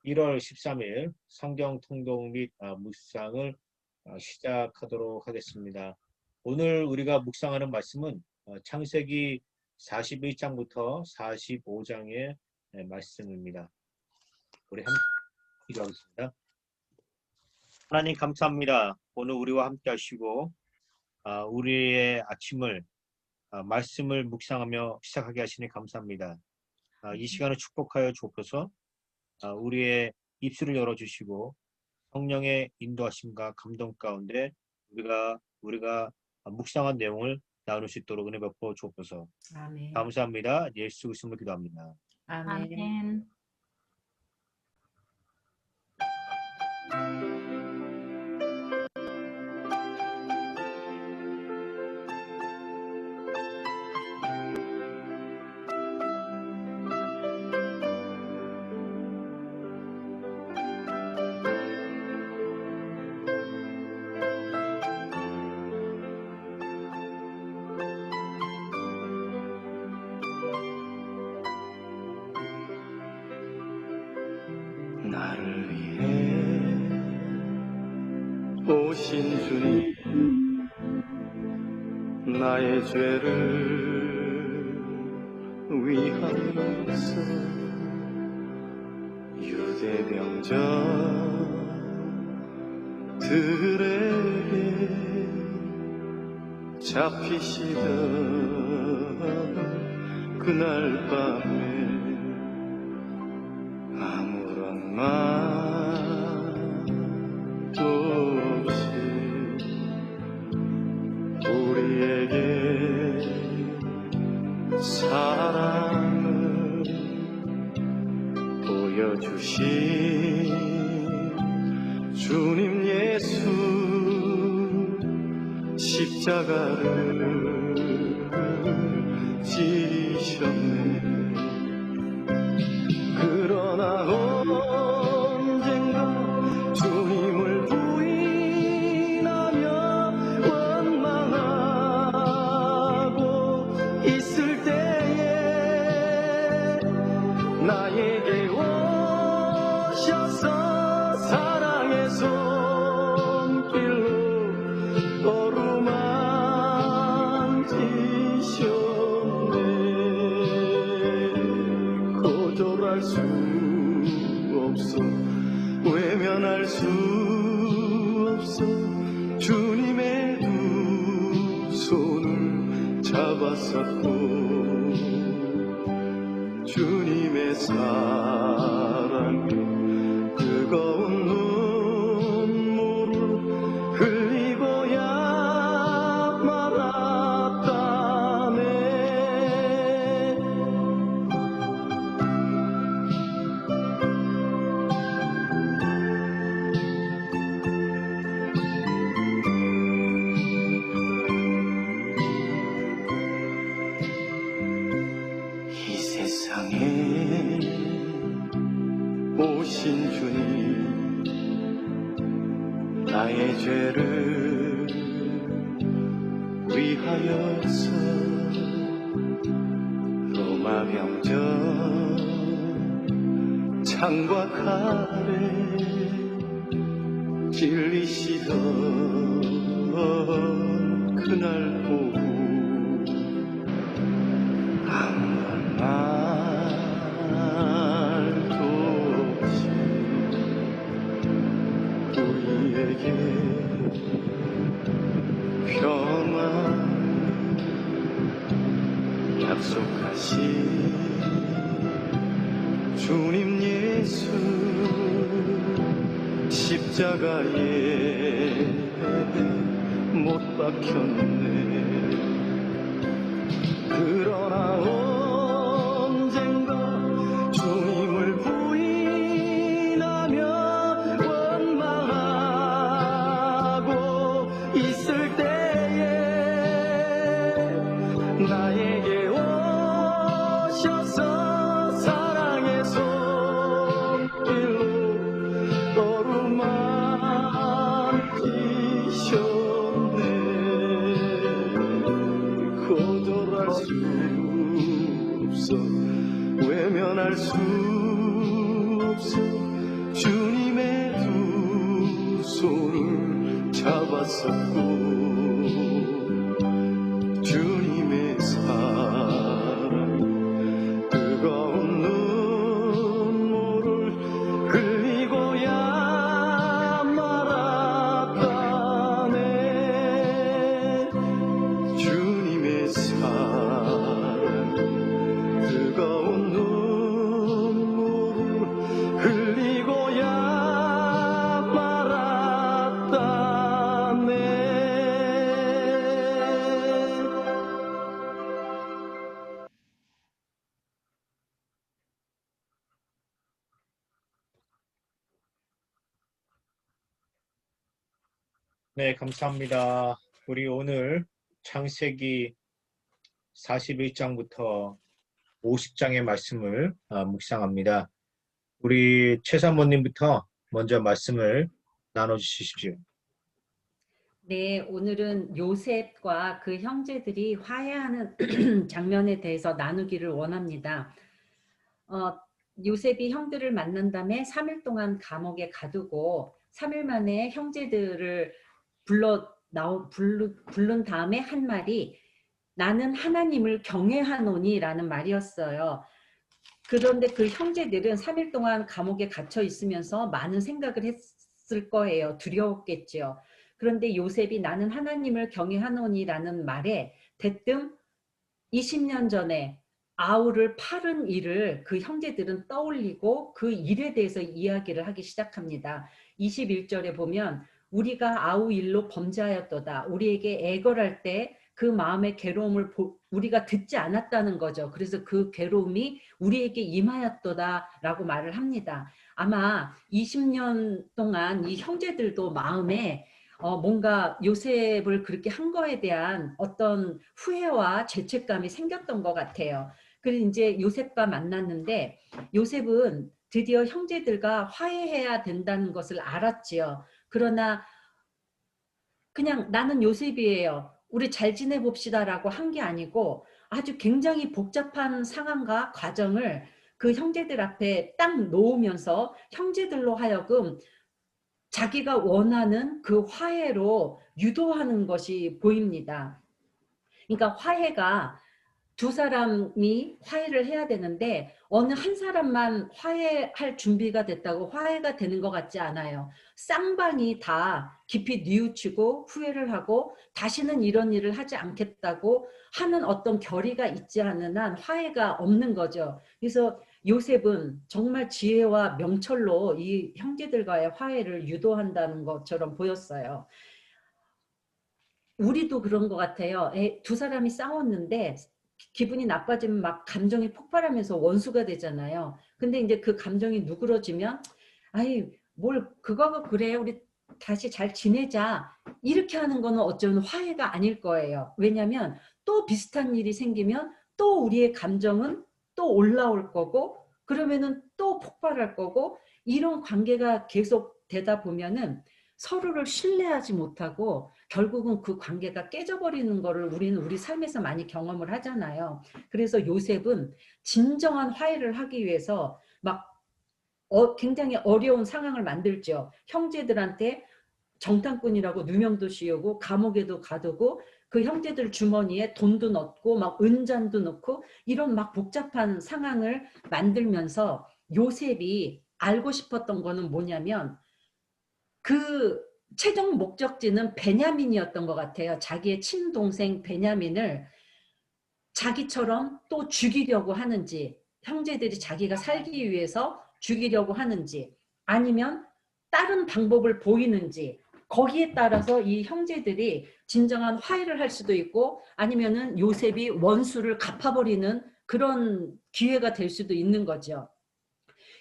1월 13일 성경 통독 및 묵상을 시작하도록 하겠습니다. 오늘 우리가 묵상하는 말씀은 창세기 41장부터 45장의 말씀입니다. 우리 함께 기도하겠습니다. 하나님 감사합니다. 오늘 우리와 함께 하시고 우리의 아침을 말씀을 묵상하며 시작하게 하시니 감사합니다. 이 시간을 축복하여 주옵소서. 우리의 입술을 열어주시고 성령의 인도하심과 감동 가운데 우리가 묵상한 내용을 나눌 수 있도록 은혜 베풀어 주옵소서. 아멘. 감사합니다. 예수 그리스도로 기도합니다. 아멘. 나를 위해 오신 주님, 나의 죄를 위하여서 유대 병자들에게 잡히시던 그날 밤에 아무런 말도 없이 우리에게 사랑을 보여주신 주님 예수, 십자가를 지셨네. 그러나 언젠가 주님을 부인하며 원망하고 있을 때에 나에게 오셔서 사랑의 손길로 어루만지셨네. 거절할 수 없어, 외면할 수 없어. 주님의 두 손을 잡았었고 주님의 사랑에 뜨거운 눈물을 흘리고야 말았다네. 이 세상에 오신 주님, 나의 죄를 위하여서 로마 병정 창과 칼에 찔리시던 그날 오후 아무런 말도 없이 우리에게 평안 약속하신 주님 예수, 십자가에 못 박혔네. 그러나 언젠가 주님을 부인하며 원망하고 있을 때에 나에게 오셔서 사랑의 손길로 어루만지셨네. 거절할 수 있었고 주님의 사랑 뜨거운 눈물을 흘리고야 말았다네. 주님의 사랑 뜨거운 눈물을 흘리고야 말았다네. 네, 감사합니다. 우리 오늘 창세기 41장부터 50장의 말씀을 묵상합니다. 우리 최 사모님부터 먼저 말씀을 나눠주시십시오. 네, 오늘은 요셉과 그 형제들이 화해하는 장면에 대해서 나누기를 원합니다. 요셉이 형들을 만난 다음에 3일 동안 감옥에 가두고 3일 만에 형제들을 부른 다음에 한 말이 나는 하나님을 경외하노니 라는 말이었어요. 그런데 그 형제들은 3일 동안 감옥에 갇혀 있으면서 많은 생각을 했을 거예요. 두려웠겠죠. 그런데 요셉이 나는 하나님을 경외하노니라는 말에 대뜸 20년 전에 아우를 팔은 일을 그 형제들은 떠올리고 그 일에 대해서 이야기를 하기 시작합니다. 21절에 보면 우리가 아우 일로 범죄하였도다. 우리에게 애걸할 때 그 마음의 괴로움을 우리가 듣지 않았다는 거죠. 그래서 그 괴로움이 우리에게 임하였도다 라고 말을 합니다. 아마 20년 동안 이 형제들도 마음에 뭔가 요셉을 그렇게 한 거에 대한 어떤 후회와 죄책감이 생겼던 것 같아요. 그래서 이제 요셉과 만났는데 요셉은 드디어 형제들과 화해해야 된다는 것을 알았지요. 그러나 그냥 나는 요셉이에요. 우리 잘 지내봅시다 라고 한 게 아니고 아주 굉장히 복잡한 상황과 과정을 그 형제들 앞에 딱 놓으면서 형제들로 하여금 자기가 원하는 그 화해로 유도하는 것이 보입니다. 그러니까 화해가 두 사람이 화해를 해야 되는데 어느 한 사람만 화해할 준비가 됐다고 화해가 되는 것 같지 않아요. 쌍방이 다 깊이 뉘우치고 후회를 하고 다시는 이런 일을 하지 않겠다고 하는 어떤 결의가 있지 않은 한 화해가 없는 거죠. 그래서 요셉은 정말 지혜와 명철로 이 형제들과의 화해를 유도한다는 것처럼 보였어요. 우리도 그런 것 같아요. 두 사람이 싸웠는데 기분이 나빠지면 막 감정이 폭발하면서 원수가 되잖아요. 근데 이제 그 감정이 누그러지면 아이 뭘 그거가 그래 우리 다시 잘 지내자 이렇게 하는 거는 어쩌면 화해가 아닐 거예요. 왜냐하면 또 비슷한 일이 생기면 또 우리의 감정은 또 올라올 거고 그러면은 또 폭발할 거고 이런 관계가 계속 되다 보면은 서로를 신뢰하지 못하고 결국은 그 관계가 깨져버리는 거를 우리는 우리 삶에서 많이 경험을 하잖아요. 그래서 요셉은 진정한 화해를 하기 위해서 막 굉장히 어려운 상황을 만들죠. 형제들한테 정탐꾼이라고 누명도 씌우고 감옥에도 가두고 그 형제들 주머니에 돈도 넣고 막 은잔도 넣고 이런 막 복잡한 상황을 만들면서 요셉이 알고 싶었던 거는 뭐냐면 그 최종 목적지는 베냐민이었던 것 같아요. 자기의 친동생 베냐민을 자기처럼 또 죽이려고 하는지 형제들이 자기가 살기 위해서 죽이려고 하는지 아니면 다른 방법을 보이는지 거기에 따라서 이 형제들이 진정한 화해를 할 수도 있고 아니면은 요셉이 원수를 갚아버리는 그런 기회가 될 수도 있는 거죠.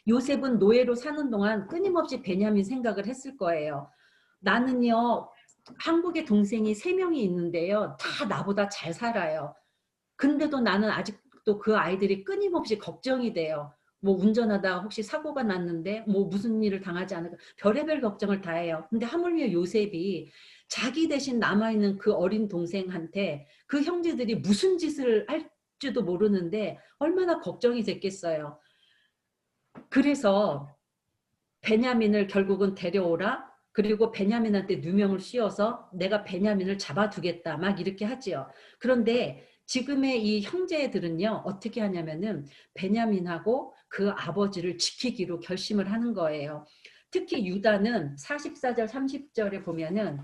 요셉은 노예로 사는 동안 끊임없이 베냐민 생각을 했을 거예요. 나는요 한국에 동생이 3명이 있는데요 다 나보다 잘 살아요. 근데도 나는 아직도 그 아이들이 끊임없이 걱정이 돼요. 뭐 운전하다 혹시 사고가 났는데 뭐 무슨 일을 당하지 않을까 별의별 걱정을 다 해요. 근데 하물며 요셉이 자기 대신 남아있는 그 어린 동생한테 그 형제들이 무슨 짓을 할지도 모르는데 얼마나 걱정이 됐겠어요. 그래서 베냐민을 결국은 데려오라 그리고 베냐민한테 누명을 씌워서 내가 베냐민을 잡아두겠다 막 이렇게 하지요. 그런데 지금의 이 형제들은요 어떻게 하냐면은 베냐민하고 그 아버지를 지키기로 결심을 하는 거예요. 특히 유다는 44절 30절에 보면은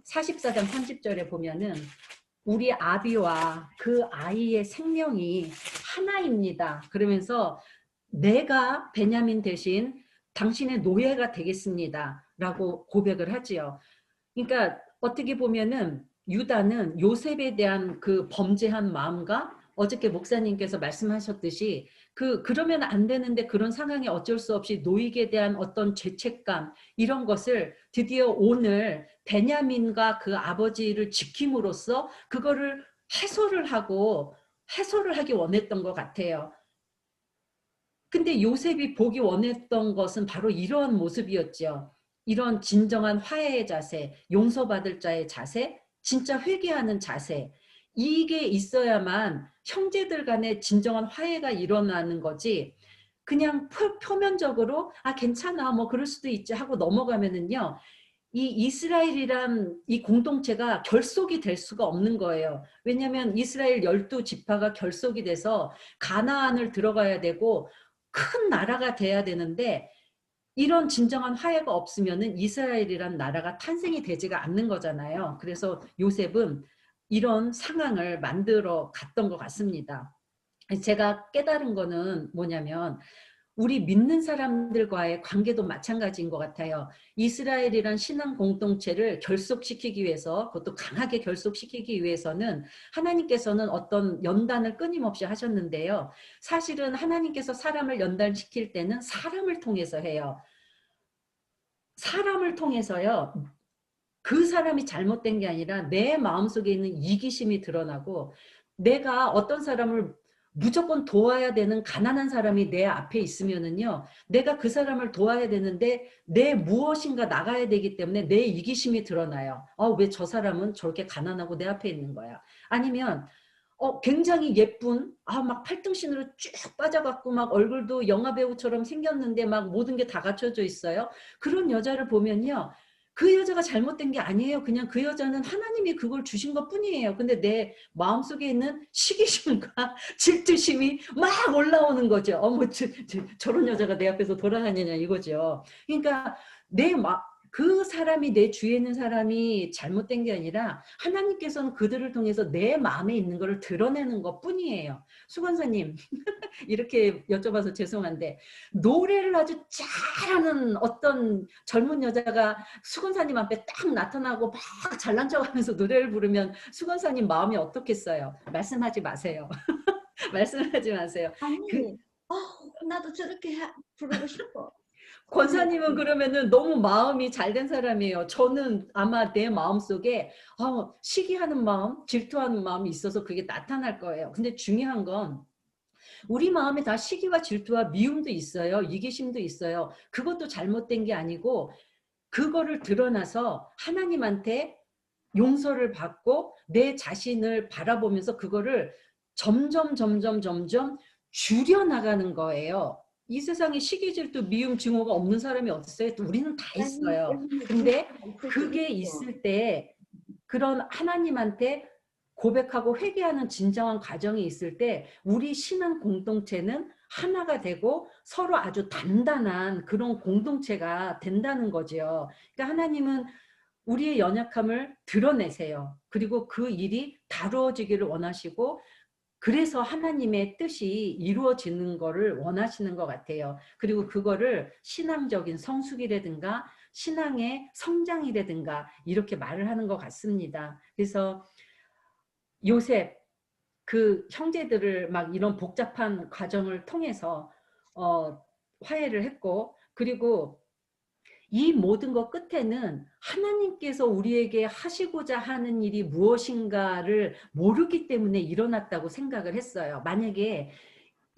44장 30절에 보면은 우리 아비와 그 아이의 생명이 하나입니다. 그러면서 내가 베냐민 대신 당신의 노예가 되겠습니다. 라고 고백을 하지요. 그러니까 어떻게 보면은 유다는 요셉에 대한 그 범죄한 마음과 어저께 목사님께서 말씀하셨듯이 그러면 안 되는데 그런 상황에 어쩔 수 없이 노익에 대한 어떤 죄책감 이런 것을 드디어 오늘 베냐민과 그 아버지를 지킴으로써 그거를 해소를 하기 원했던 것 같아요. 근데 요셉이 보기 원했던 것은 바로 이러한 모습이었죠. 이런 진정한 화해의 자세, 용서받을 자의 자세, 진짜 회개하는 자세. 이게 있어야만 형제들 간에 진정한 화해가 일어나는 거지. 그냥 표면적으로 아 괜찮아 뭐 그럴 수도 있지 하고 넘어가면은요. 이 이스라엘이란 이 공동체가 결속이 될 수가 없는 거예요. 왜냐하면 이스라엘 12지파가 결속이 돼서 가나안을 들어가야 되고 큰 나라가 돼야 되는데 이런 진정한 화해가 없으면은 이스라엘이란 나라가 탄생이 되지가 않는 거잖아요. 그래서 요셉은 이런 상황을 만들어 갔던 것 같습니다. 제가 깨달은 거는 뭐냐면 우리 믿는 사람들과의 관계도 마찬가지인 것 같아요. 이스라엘이란 신앙 공동체를 결속시키기 위해서 그것도 강하게 결속시키기 위해서는 하나님께서는 어떤 연단을 끊임없이 하셨는데요. 사실은 하나님께서 사람을 연단시킬 때는 사람을 통해서 해요. 사람을 통해서요. 그 사람이 잘못된 게 아니라 내 마음속에 있는 이기심이 드러나고 내가 어떤 사람을 무조건 도와야 되는 가난한 사람이 내 앞에 있으면은요. 내가 그 사람을 도와야 되는데 내 무엇인가 나가야 되기 때문에 내 이기심이 드러나요. 왜 저 사람은 저렇게 가난하고 내 앞에 있는 거야. 아니면 굉장히 예쁜 막 팔등신으로 쭉 빠져갖고 막 얼굴도 영화배우처럼 생겼는데 막 모든 게 다 갖춰져 있어요. 그런 여자를 보면요. 그 여자가 잘못된 게 아니에요. 그냥 그 여자는 하나님이 그걸 주신 것 뿐이에요. 근데 내 마음속에 있는 시기심과 질투심이 막 올라오는 거죠. 저런 여자가 내 앞에서 돌아다니냐 이거죠. 그러니까 그 사람이 내 주위에 있는 사람이 잘못된 게 아니라 하나님께서는 그들을 통해서 내 마음에 있는 것을 드러내는 것 뿐이에요. 수건사님 이렇게 여쭤봐서 죄송한데 노래를 아주 잘하는 어떤 젊은 여자가 수건사님 앞에 딱 나타나고 막 잘난 척하면서 노래를 부르면 수건사님 마음이 어떻겠어요? 말씀하지 마세요. 말씀하지 마세요. 아니, 나도 저렇게 부르고 싶어. 권사님은 그러면은 너무 마음이 잘된 사람이에요. 저는 아마 내 마음속에 시기하는 마음, 질투하는 마음이 있어서 그게 나타날 거예요. 근데 중요한 건 우리 마음에 다 시기와 질투와 미움도 있어요. 이기심도 있어요. 그것도 잘못된 게 아니고 그거를 드러나서 하나님한테 용서를 받고 내 자신을 바라보면서 그거를 점점 줄여나가는 거예요. 이 세상에 시기, 질투, 미움, 증오가 없는 사람이 어딨어요? 또 우리는 다 있어요. 근데 그게 있을 때 그런 하나님한테 고백하고 회개하는 진정한 과정이 있을 때 우리 신앙 공동체는 하나가 되고 서로 아주 단단한 그런 공동체가 된다는 거죠. 그러니까 하나님은 우리의 연약함을 드러내세요. 그리고 그 일이 다루어지기를 원하시고 그래서 하나님의 뜻이 이루어지는 거를 원하시는 것 같아요. 그리고 그거를 신앙적인 성숙이라든가 신앙의 성장이라든가 이렇게 말을 하는 것 같습니다. 그래서 요셉 그 형제들을 막 이런 복잡한 과정을 통해서 화해를 했고 그리고 이 모든 것 끝에는 하나님께서 우리에게 하시고자 하는 일이 무엇인가를 모르기 때문에 일어났다고 생각을 했어요. 만약에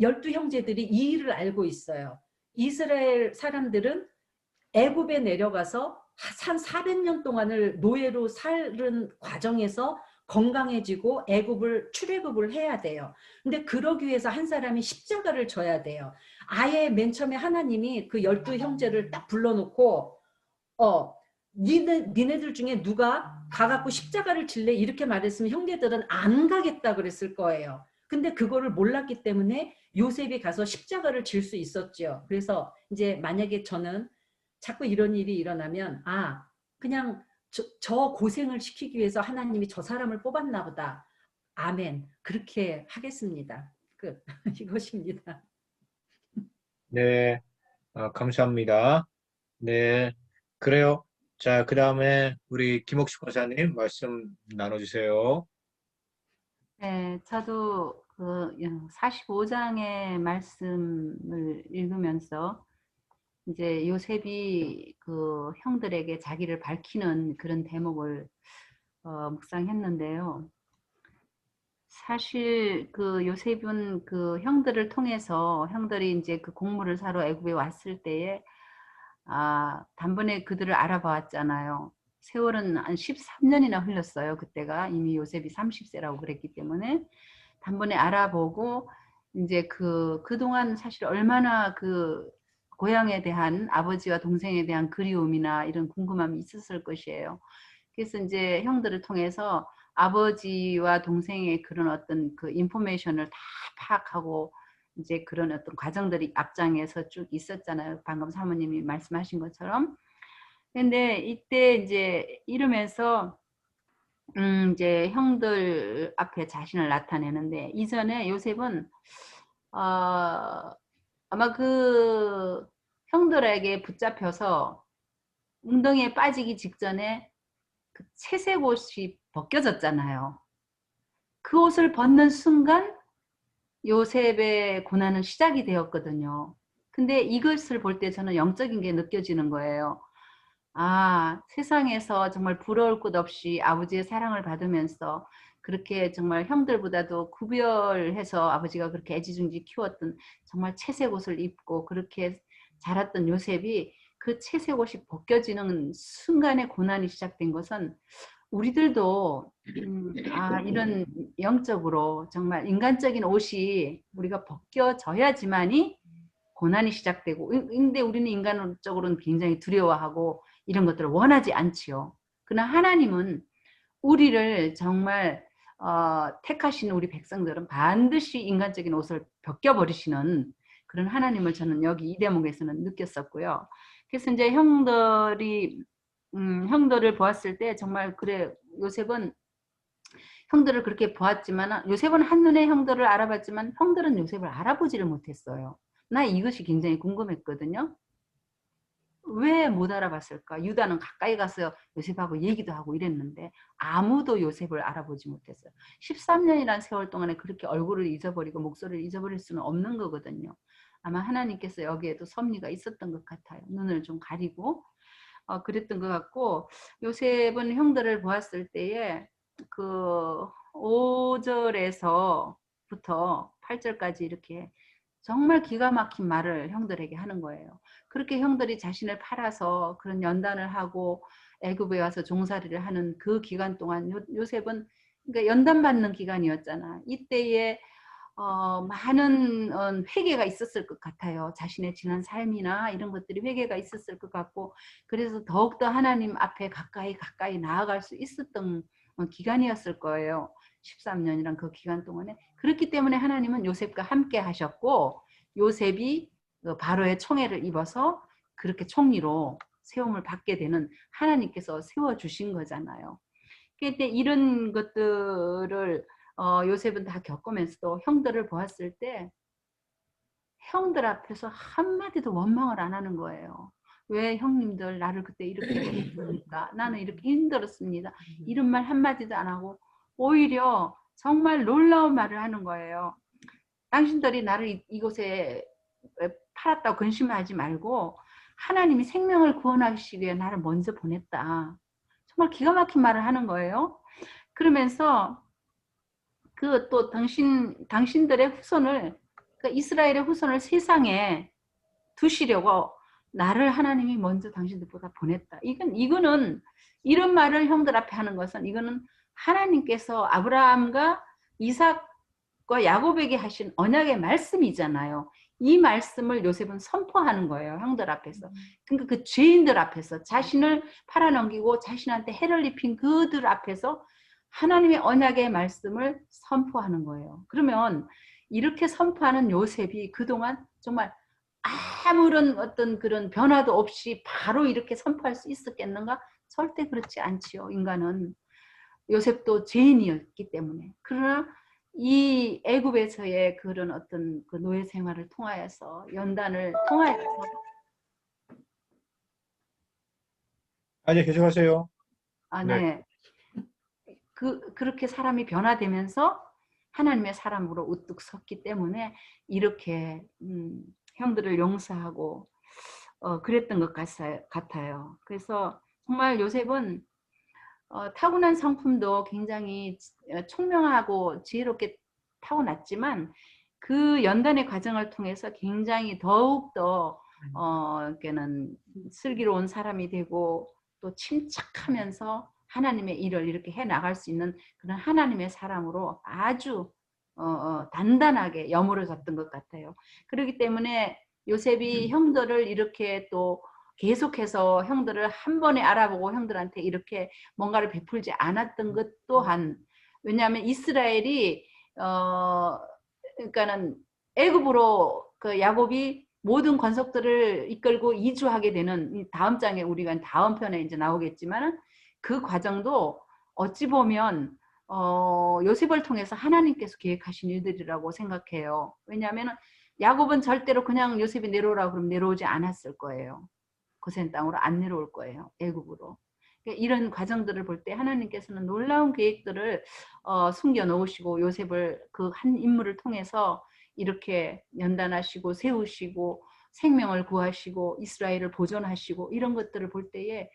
12형제들이 이 일을 알고 있어요. 이스라엘 사람들은 애굽에 내려가서 한 400년 동안을 노예로 살은 과정에서 건강해지고 출애굽을 해야 돼요. 근데 그러기 위해서 한 사람이 십자가를 져야 돼요. 아예 맨 처음에 하나님이 그 12형제를 딱 불러놓고 니네들 중에 누가 가갖고 십자가를 질래? 이렇게 말했으면 형제들은 안 가겠다 그랬을 거예요. 근데 그거를 몰랐기 때문에 요셉이 가서 십자가를 질 수 있었죠. 그래서 이제 만약에 저는 자꾸 이런 일이 일어나면 그냥 저 고생을 시키기 위해서 하나님이 저 사람을 뽑았나 보다. 아멘. 그렇게 하겠습니다. 끝. 이것입니다. 네, 감사합니다. 네, 그래요. 자, 그 다음에 우리 김옥식 권사님 말씀 나눠주세요. 네, 저도 그 45장의 말씀을 읽으면서 이제 요셉이 그 형들에게 자기를 밝히는 그런 대목을 묵상했는데요. 사실 그 요셉은 그 형들을 통해서 형들이 이제 그 곡물을 사러 애굽에 왔을 때에 단번에 그들을 알아봤잖아요. 세월은 한 13년이나 흘렀어요. 그때가 이미 요셉이 30세라고 그랬기 때문에 단번에 알아보고 이제 그동안 사실 얼마나 그 고향에 대한 아버지와 동생에 대한 그리움이나 이런 궁금함이 있었을 것이에요. 그래서 이제 형들을 통해서 아버지와 동생의 그런 어떤 그 인포메이션을 다 파악하고 이제 그런 어떤 과정들이 앞장에서 쭉 있었잖아요. 방금 사모님이 말씀하신 것처럼. 근데 이때 이제 이러면서 이제 형들 앞에 자신을 나타내는데 이전에 요셉은 아마 그 형들에게 붙잡혀서 웅덩이에 빠지기 직전에 그 채색 옷이 벗겨졌잖아요. 그 옷을 벗는 순간 요셉의 고난은 시작이 되었거든요. 근데 이것을 볼 때 저는 영적인 게 느껴지는 거예요. 세상에서 정말 부러울 것 없이 아버지의 사랑을 받으면서 그렇게 정말 형들보다도 구별해서 아버지가 그렇게 애지중지 키웠던 정말 채색 옷을 입고 그렇게 자랐던 요셉이 그 채색 옷이 벗겨지는 순간에 고난이 시작된 것은 우리들도 이런 영적으로 정말 인간적인 옷이 우리가 벗겨져야지만이 고난이 시작되고, 근데 우리는 인간적으로는 굉장히 두려워하고 이런 것들을 원하지 않지요. 그러나 하나님은 우리를 정말 택하시는 우리 백성들은 반드시 인간적인 옷을 벗겨버리시는 그런 하나님을 저는 여기 이 대목에서는 느꼈었고요. 그래서 이제 형들을 보았을 때 정말 그래, 요셉은 형들을 그렇게 보았지만 요셉은 한눈에 형들을 알아봤지만 형들은 요셉을 알아보지를 못했어요. 나 이것이 굉장히 궁금했거든요. 왜 못 알아봤을까? 유다는 가까이 가서 요셉하고 얘기도 하고 이랬는데 아무도 요셉을 알아보지 못했어요. 13년이라는 세월 동안에 그렇게 얼굴을 잊어버리고 목소리를 잊어버릴 수는 없는 거거든요. 아마 하나님께서 여기에도 섭리가 있었던 것 같아요. 눈을 좀 가리고 그랬던 것 같고, 요셉은 형들을 보았을 때에 그 5절에서부터 8절까지 이렇게 정말 기가 막힌 말을 형들에게 하는 거예요. 그렇게 형들이 자신을 팔아서 그런 연단을 하고 애굽에 와서 종살이를 하는 그 기간 동안 요셉은 그러니까 연단받는 기간이었잖아. 이때에 많은 회개가 있었을 것 같아요. 자신의 지난 삶이나 이런 것들이 회개가 있었을 것 같고, 그래서 더욱더 하나님 앞에 가까이 나아갈 수 있었던 기간이었을 거예요. 13년이란 그 기간 동안에. 그렇기 때문에 하나님은 요셉과 함께 하셨고, 요셉이 바로의 총애를 입어서 그렇게 총리로 세움을 받게 되는 하나님께서 세워주신 거잖아요. 그런데 이런 것들을 요셉은 다 겪으면서도 형들을 보았을 때 형들 앞에서 한마디도 원망을 안 하는 거예요. 왜 형님들 나를 그때 이렇게 했습니까? 나는 이렇게 힘들었습니다. 이런 말 한마디도 안 하고 오히려 정말 놀라운 말을 하는 거예요. 당신들이 나를 이곳에 팔았다고 근심하지 말고 하나님이 생명을 구원하시기 위해 나를 먼저 보냈다. 정말 기가 막힌 말을 하는 거예요. 그러면서 그 또 당신들의 후손을, 그러니까 이스라엘의 후손을 세상에 두시려고 나를 하나님이 먼저 당신들보다 보냈다. 이거는 이런 말을 형들 앞에 하는 것은 이거는 하나님께서 아브라함과 이삭과 야곱에게 하신 언약의 말씀이잖아요. 이 말씀을 요셉은 선포하는 거예요. 형들 앞에서. 그러니까 그 죄인들 앞에서 자신을 팔아넘기고 자신한테 해를 입힌 그들 앞에서 하나님의 언약의 말씀을 선포하는 거예요. 그러면 이렇게 선포하는 요셉이 그동안 정말 아무런 어떤 그런 변화도 없이 바로 이렇게 선포할 수 있었겠는가? 절대 그렇지 않지요. 인간은. 요셉도 죄인이었기 때문에. 그러나 이 애굽에서의 그런 어떤 그 노예 생활을 통하여서 연단을 통하여서 아니, 계속하세요. 네. 그렇게 사람이 변화되면서 하나님의 사람으로 우뚝 섰기 때문에 이렇게 형들을 용서하고 그랬던 것 같아요. 그래서 정말 요셉은 타고난 성품도 굉장히 총명하고 지혜롭게 타고났지만 그 연단의 과정을 통해서 굉장히 더욱더 이렇게는 슬기로운 사람이 되고 또 침착하면서 하나님의 일을 이렇게 해 나갈 수 있는 그런 하나님의 사람으로 아주 단단하게 여물어졌던 것 같아요. 그렇기 때문에 요셉이 형들을 이렇게 또 계속해서 형들을 한 번에 알아보고 형들한테 이렇게 뭔가를 베풀지 않았던 것 또한 왜냐하면 이스라엘이 그러니까는 애굽으로 그 야곱이 모든 권속들을 이끌고 이주하게 되는 다음 장에 우리가 다음 편에 이제 나오겠지만은 그 과정도 어찌 보면 요셉을 통해서 하나님께서 계획하신 일들이라고 생각해요. 왜냐하면 야곱은 절대로 그냥 요셉이 내려오라고 그러면 내려오지 않았을 거예요. 고센 땅으로 안 내려올 거예요. 애굽으로. 그러니까 이런 과정들을 볼 때 하나님께서는 놀라운 계획들을 숨겨 놓으시고 요셉을 그 한 인물을 통해서 이렇게 연단하시고 세우시고 생명을 구하시고 이스라엘을 보존하시고 이런 것들을 볼 때에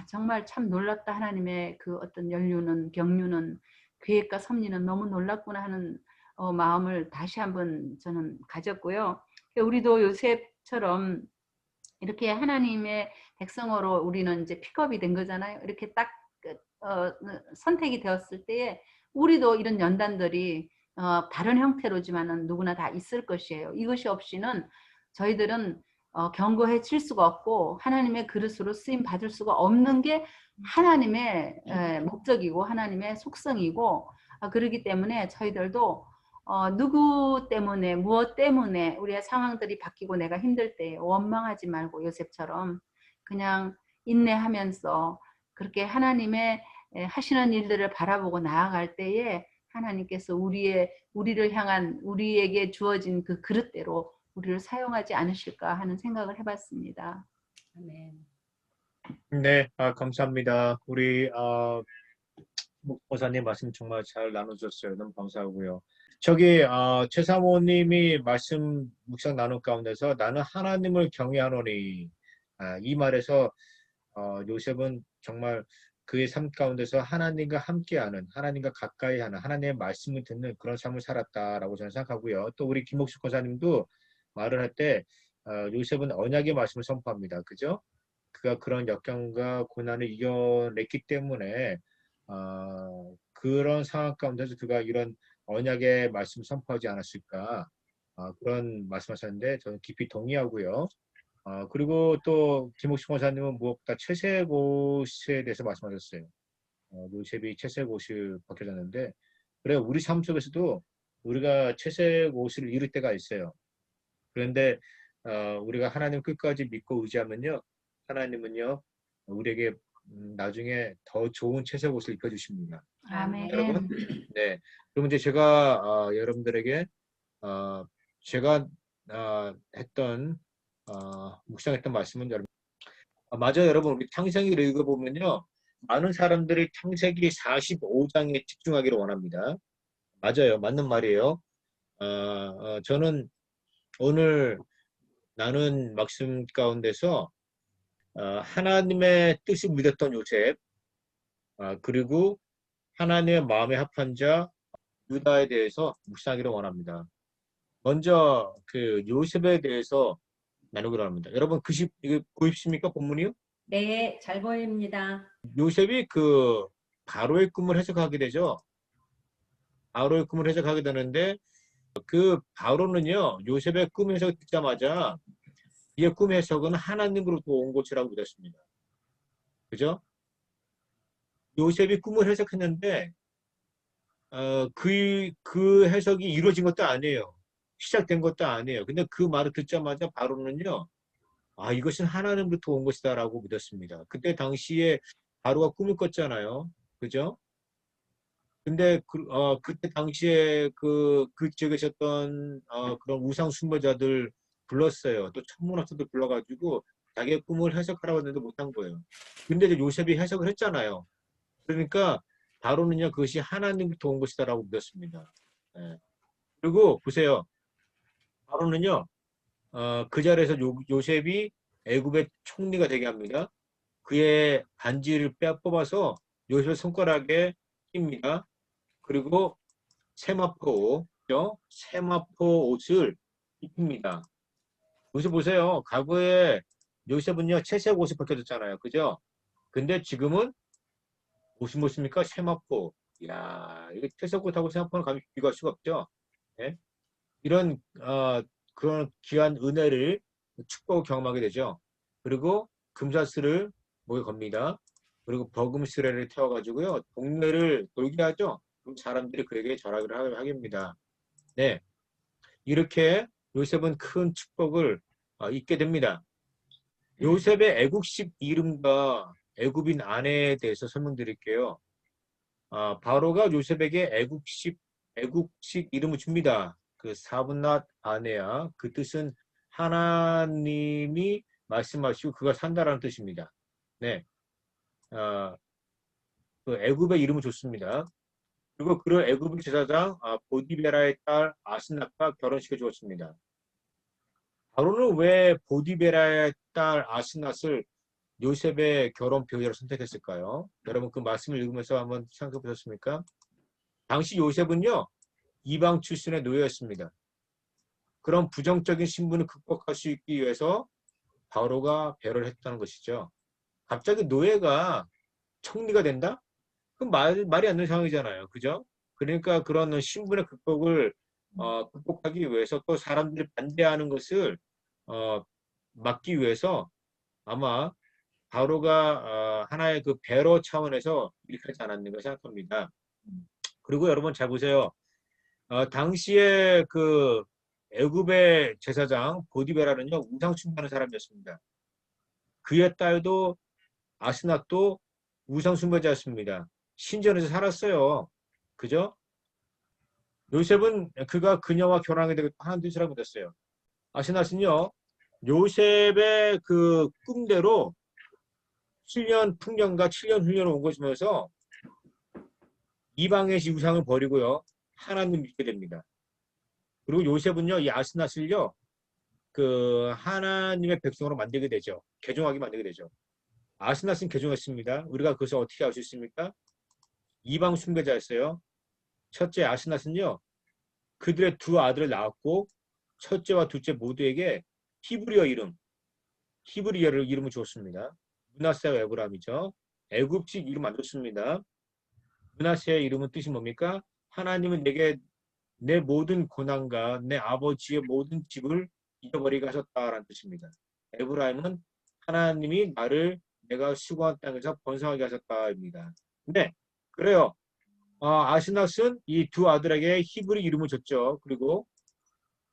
정말 참 놀랍다. 하나님의 그 어떤 연륜은 경륜은 계획과 섭리는 너무 놀랍구나 하는 마음을 다시 한번 저는 가졌고요. 우리도 요셉처럼 이렇게 하나님의 백성으로 우리는 이제 픽업이 된 거잖아요. 이렇게 딱 선택이 되었을 때에 우리도 이런 연단들이 다른 형태로지만은 누구나 다 있을 것이에요. 이것이 없이는 저희들은 견고해질 수가 없고 하나님의 그릇으로 쓰임 받을 수가 없는 게 하나님의 목적이고 하나님의 속성이고 그렇기 때문에 저희들도 누구 때문에 무엇 때문에 우리의 상황들이 바뀌고 내가 힘들 때 원망하지 말고 요셉처럼 그냥 인내하면서 그렇게 하나님의 하시는 일들을 바라보고 나아갈 때에 하나님께서 우리를 향한 우리에게 주어진 그 그릇대로 우리를 사용하지 않으실까 하는 생각을 해봤습니다. 아멘. 네, 감사합니다. 우리 목사님 말씀 정말 잘 나눠주셨어요. 너무 감사하고요. 저기 최 사모님이 말씀 묵상 나눈 가운데서 나는 하나님을 경외하노니 이 말에서 요셉은 정말 그의 삶 가운데서 하나님과 함께하는 하나님과 가까이 하는 하나님의 말씀을 듣는 그런 삶을 살았다라고 저는 생각하고요. 또 우리 김옥식 권사님도 말을 할 때 요셉은 언약의 말씀을 선포합니다. 그죠? 그가 그런 역경과 고난을 이겨냈기 때문에 그런 상황 가운데서 그가 이런 언약의 말씀을 선포하지 않았을까 그런 말씀하셨는데 저는 깊이 동의하고요. 그리고 또 김옥식 권사님은 무엇보다 채색옷에 대해서 말씀하셨어요. 요셉이 채색옷을 벗겨졌는데 그래 우리 삶 속에서도 우리가 채색옷을 잃을 때가 있어요. 그런데 우리가 하나님 끝까지 믿고 의지하면요. 하나님은요. 우리에게 나중에 더 좋은 채색옷을 입혀주십니다. 아멘. 여러분, 네. 그럼 이제 제가 여러분들에게 제가 했던 묵상했던 말씀은 여러분, 맞아요, 여러분. 우리 창세기를 읽어보면요, 많은 사람들이 창세기 45장에 집중하기를 원합니다. 맞아요, 맞는 말이에요. 저는 오늘 나눈 말씀 가운데서 하나님의 뜻을 믿었던 요셉, 그리고 하나님의 마음에 합한 자 유다에 대해서 묵상하기를 원합니다. 먼저 그 요셉에 대해서 나누기로 합니다. 여러분 이거 보이십니까? 본문이요? 네, 잘 보입니다. 요셉이 그 바로의 꿈을 해석하게 되죠. 바로의 꿈을 해석하게 되는데 그 바로는요, 요셉의 꿈 해석 듣자마자 이의 꿈 해석은 하나님으로부터 온 것이라고 믿었습니다. 그죠? 요셉이 꿈을 해석했는데 그 해석이 이루어진 것도 아니에요. 시작된 것도 아니에요. 근데 그 말을 듣자마자 바로는요, 아, 이것은 하나님부터 온 것이다라고 믿었습니다. 그때 당시에 바로가 꿈을 꿨잖아요. 그죠? 근데 그때 당시에 그 지역에 있었던 그런 우상 숭배자들 불렀어요. 또 천문학자들 불러가지고 자기의 꿈을 해석하라고 했는데 못한 거예요. 근데 이제 요셉이 해석을 했잖아요. 그러니까 바로는요, 그것이 하나님부터 온 것이다라고 믿었습니다. 예. 그리고 보세요. 바로는요, 그 자리에서 요셉이 애굽의 총리가 되게 합니다. 그의 반지를 뽑아서 요셉의 손가락에 낍니다. 그리고 세마포 옷을 입힙니다. 여기서 보세요. 과거에 요셉은요, 채색 옷을 벗겨졌잖아요. 그죠? 근데 지금은 옷이 무엇입니까? 세마포. 이야, 이거 채색 옷하고 세마포는 감히 비교할 수가 없죠. 예? 이런, 그런 귀한 은혜를 축복을 경험하게 되죠. 그리고 금사슬을 목에 겁니다. 그리고 버금스레를 태워가지고요, 동네를 돌게 하죠. 그럼 사람들이 그에게 절하기를 하게 합니다. 네. 이렇게 요셉은 큰 축복을 잊게 됩니다. 요셉의 애국식 이름과 애굽인 아내에 대해서 설명드릴게요. 바로가 요셉에게 애국식 이름을 줍니다. 그 사분낫 아내야. 그 뜻은 하나님이 말씀하시고 그가 산다라는 뜻입니다. 네. 그 애굽의 이름을 줬습니다. 그리고 그를 애굽의 제사장 보디베라의 딸 아스낫과 결혼시켜 주었습니다. 바로는 왜 보디베라의 딸 아스낫을 요셉의 결혼 배우자로 선택했을까요? 여러분 그 말씀을 읽으면서 한번 생각해 보셨습니까? 당시 요셉은요, 이방 출신의 노예였습니다. 그런 부정적인 신분을 극복할 수 있기 위해서 바로가 배려를 했다는 것이죠. 갑자기 노예가 총리가 된다? 그건 말이 안 되는 상황이잖아요. 그죠? 그러니까 그런 신분의 극복을 극복하기 위해서 또 사람들이 반대하는 것을 막기 위해서 아마 바로가 하나의 그 배로 차원에서 이렇게 하지 않았는가 생각합니다. 그리고 여러분 잘 보세요. 당시에 그 애굽의 제사장 보디베라는요, 우상 숭배하는 사람이었습니다. 그의 딸도 아스낫도 우상 숭배자였습니다. 신전에서 살았어요. 그죠? 요셉은 그가 그녀와 결혼하게 되고 하나님 뜻이라고 믿었어요. 아스낫은요, 요셉의 그 꿈대로 7년 풍년과 7년 훈련을 온 것이면서 이방의 우상을 버리고요, 하나님 믿게 됩니다. 그리고 요셉은요, 이 아스낫을요, 그 하나님의 백성으로 만들게 되죠. 개종하게 만들게 되죠. 아스낫은 개종했습니다. 우리가 그것을 어떻게 알 수 있습니까? 이방 숭배자였어요. 첫째 아스낫은요, 그들의 두 아들을 낳았고 첫째와 둘째 모두에게 히브리어 이름을 주었습니다. 므낫세와 에브라임이죠. 애굽식 이름 안 줬습니다. 므낫세의 이름은 뜻이 뭡니까? 하나님은 내게 내 모든 고난과 내 아버지의 모든 집을 잊어버리게 하셨다라는 뜻입니다. 에브라임은 하나님이 나를 내가 수고한 땅에서 번성하게 하셨다입니다. 네, 그래요. 아스낫은 이 두 아들에게 히브리 이름을 줬죠. 그리고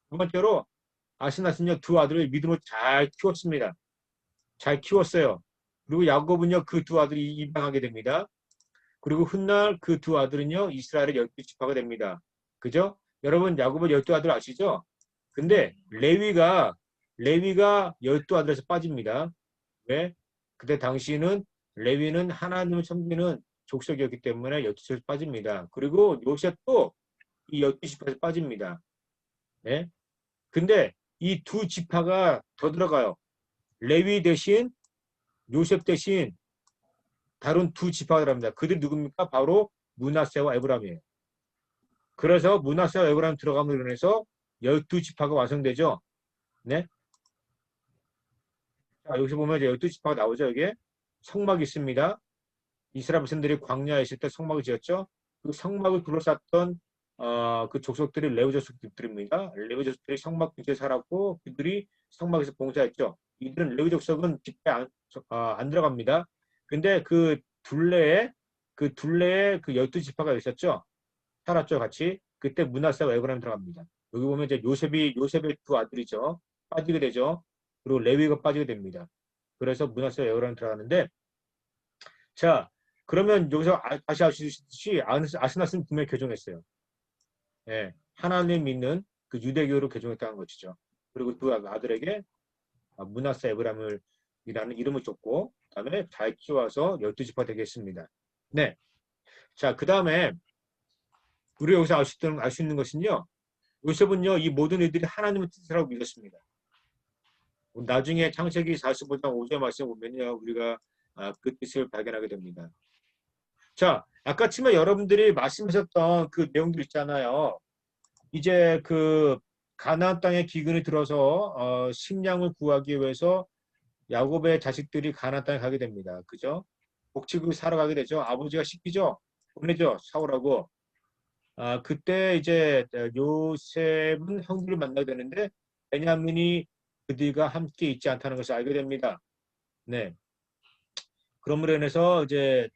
두 번째로 아스낫은요, 두 아들을 믿음으로 잘 키웠습니다. 잘 키웠어요. 그리고 야곱은요, 그 두 아들이 입양하게 됩니다. 그리고 훗날 그 두 아들은요, 이스라엘의 12지파가 됩니다. 그죠? 여러분 야곱의 12아들 아시죠? 근데 레위가 12아들에서 빠집니다. 왜? 그때 당시는 레위는 하나님을 섬기는 족속이었기 때문에 12지파에서 빠집니다. 그리고 요셉도 이 12지파에서 빠집니다. 네? 근데 이 두 지파가 더 들어가요. 레위 대신 요셉 대신 다른 두 지파가 들어갑니다. 그들이 누굽니까? 바로 므낫세와 에브라임이에요. 그래서 므낫세와 에브라임 들어감으로 인해서 12지파가 완성되죠. 네? 자, 여기서 보면 이제 12지파가 나오죠. 여기에 성막이 있습니다. 이스라엘 백성들이 광야에 있을 때 성막을 지었죠. 그 성막을 둘러쌌던 그 족속들이 레위 족속들입니다. 레위 족속들이 성막 근처에 살았고 그들이 성막에서 봉사했죠. 이들은 레위 족속은 집회에 안 들어갑니다. 근데 그 둘레에 그 12지파가 있었죠. 살았죠, 같이. 그때 므낫세와 에브라임 들어갑니다. 여기 보면 이제 요셉의 두 아들이죠. 빠지게 되죠. 그리고 레위가 빠지게 됩니다. 그래서 므낫세와 에브라임 들어가는데, 자, 그러면 여기서 다시 아시듯이 아스나스는 분명히 개종했어요. 예, 하나님 믿는 그 유대교로 개종했다는 것이죠. 그리고 두 아들에게 므낫세 에브라임이라는 이름을 줬고, 그다음에 잘 키워서 12지파 되게 했습니다. 네. 자, 그 다음에 우리 여기서 알 수 있는 것은요. 요셉은요, 이 모든 이들이 하나님의 뜻이라고 믿었습니다. 나중에 창세기 45장 5절 말씀 보면요, 우리가 그 뜻을 발견하게 됩니다. 자, 아까 처음에 여러분들이 말씀하셨던 그 내용들 있잖아요. 이제 그 가나안 땅에 기근이 들어서 식량을 구하기 위해서 야곱의 자식들이 가나안 땅에 가게 됩니다. 그죠? 복직을 사러 가게 되죠. 아버지가 시키죠. 보내죠. 사오라고. 그때 이제 요셉은 형들을 만나게 되는데 베냐민이 그들과 함께 있지 않다는 것을 알게 됩니다. 네. 그럼으로 인해서 이제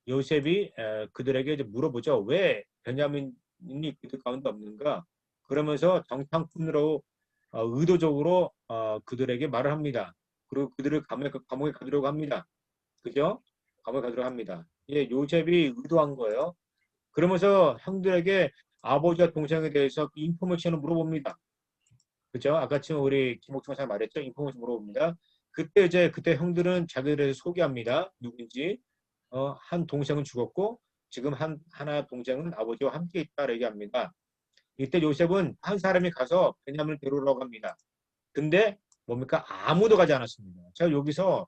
요셉이 그들에게 이제 물어보죠. 왜 베냐민이 그들 가운데 없는가? 그러면서 정탐꾼으로 의도적으로 그들에게 말을 합니다. 그리고 그들을 감옥에 가두려고 합니다. 그죠? 감옥에 가두려고 합니다. 예, 요셉이 의도한 거예요. 그러면서 형들에게 아버지와 동생에 대해서 인포메이션을 물어봅니다. 그죠? 아까 지금 우리 김옥중 사 말했죠? 인포메이션 물어봅니다. 그때 형들은 자기들에 대해서 소개합니다. 누군지. 한 동생은 죽었고 지금 하나 동생은 아버지와 함께 있다고 얘기합니다. 이때 요셉은 한 사람이 가서 베냐민을 데려오라고 합니다. 근데 뭡니까? 아무도 가지 않았습니다. 제가 여기서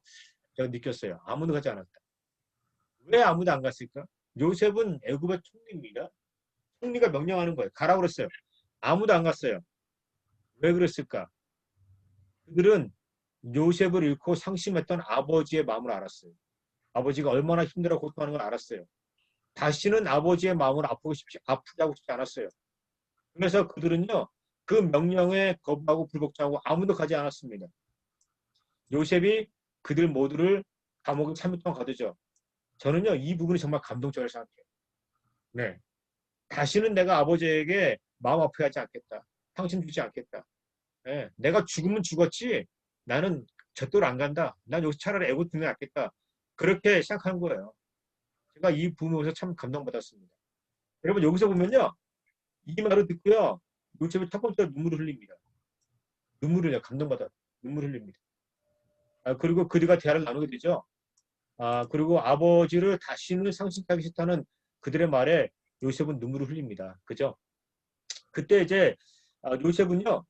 제가 느꼈어요. 아무도 가지 않았다. 왜 아무도 안 갔을까? 요셉은 애굽의 총리입니다. 총리가 명령하는 거예요. 가라고 그랬어요. 아무도 안 갔어요. 왜 그랬을까? 그들은 요셉을 잃고 상심했던 아버지의 마음을 알았어요. 아버지가 얼마나 힘들어 고통하는 걸 알았어요. 다시는 아버지의 마음을 아프게 하고 싶지 않았어요. 그래서 그들은요, 그 명령에 거부하고 불복종하고 아무도 가지 않았습니다. 요셉이 그들 모두를 감옥에 3일 동안 가두죠. 저는요, 이 부분이 정말 감동적이라고 생각해요. 네. 다시는 내가 아버지에게 마음 아프게 하지 않겠다. 상심 주지 않겠다. 네. 내가 죽으면 죽었지 나는 저쪽으로 안 간다. 난 여기서 차라리 애국 두는 게 낫겠다. 그렇게 생각하는 거예요. 제가 이 부분에서 참 감동받았습니다. 여러분 여기서 보면요. 이 말을 듣고요. 요셉이 첫 번째로 눈물을 흘립니다. 눈물을 흘려 감동받아 눈물을 흘립니다. 그리고 그들과 대화를 나누게 되죠. 그리고 아버지를 다시는 상심하기 싫다는 그들의 말에 요셉은 눈물을 흘립니다. 그죠? 그때 이제 요셉은요.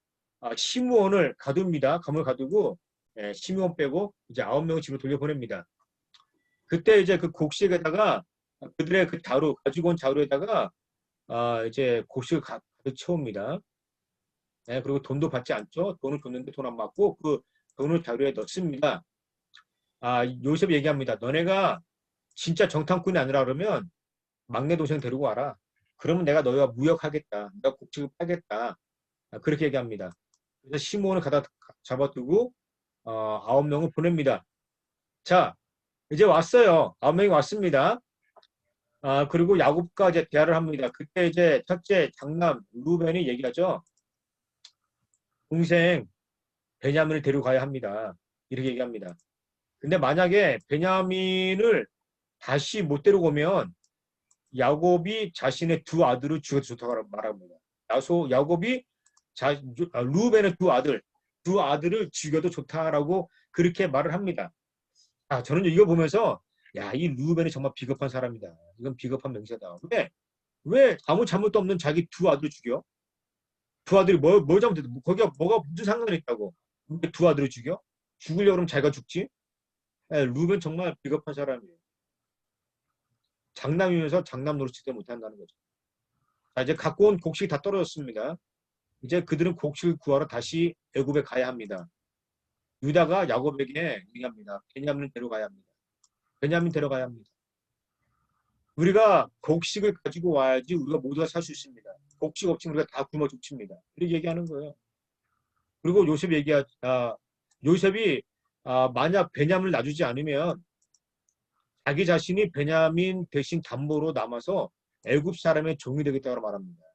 시므온을 가둡니다. 감을 가두고 시므온 빼고 이제 9명을 집으로 돌려보냅니다. 그때 이제 그 곡식에다가 그들의 그 가지고 온 자루에다가 이제 곡식을 가득 채웁니다. 네, 그리고 돈도 받지 않죠. 돈을 줬는데 돈 안 받고 그 돈을 자루에 넣습니다. 요셉 얘기합니다. 너네가 진짜 정탐꾼이 아니라 그러면 막내 동생 데리고 와라. 그러면 내가 너희와 무역하겠다. 내가 곡식을 파겠다. 그렇게 얘기합니다. 그래서 시므온을 갖다 잡아두고 9명을 보냅니다. 자, 이제 왔어요. 9명이 왔습니다. 그리고 야곱과 이제 대화를 합니다. 그때 이제 첫째 장남 루벤이 얘기하죠. 동생 베냐민을 데려가야 합니다. 이렇게 얘기합니다. 근데 만약에 베냐민을 다시 못 데려오면 야곱이 자신의 두 아들을 죽여도 좋다고 말합니다. 야곱이 루벤의 두 아들을 죽여도 좋다라고 그렇게 말을 합니다. 저는 이거 보면서 이 루벤이 정말 비겁한 사람이다. 이건 비겁한 맹세다. 왜 아무 잘못도 없는 자기 두 아들을 죽여? 두 아들이 뭘 잘못했어? 거기가 뭐가 무슨 상관이 있다고? 왜 두 아들을 죽여? 죽으려고 그러면 자기가 죽지? 루벤 정말 비겁한 사람이에요. 장남이면서 장남 노릇지도 못한다는 거죠. 이제 갖고 온 곡식이 다 떨어졌습니다. 이제 그들은 곡식을 구하러 다시 애굽에 가야 합니다. 유다가 야곱에게 얘기합니다. 베냐민을 데려가야 합니다. 베냐민 데려가야 합니다. 우리가 곡식을 가지고 와야지 우리가 모두가 살 수 있습니다. 곡식 없이 우리가 다 굶어 죽습니다. 이렇게 얘기하는 거예요. 그리고 요셉이 만약 베냐민을 놔주지 않으면 자기 자신이 베냐민 대신 담보로 남아서 애굽 사람의 종이 되겠다고 말합니다.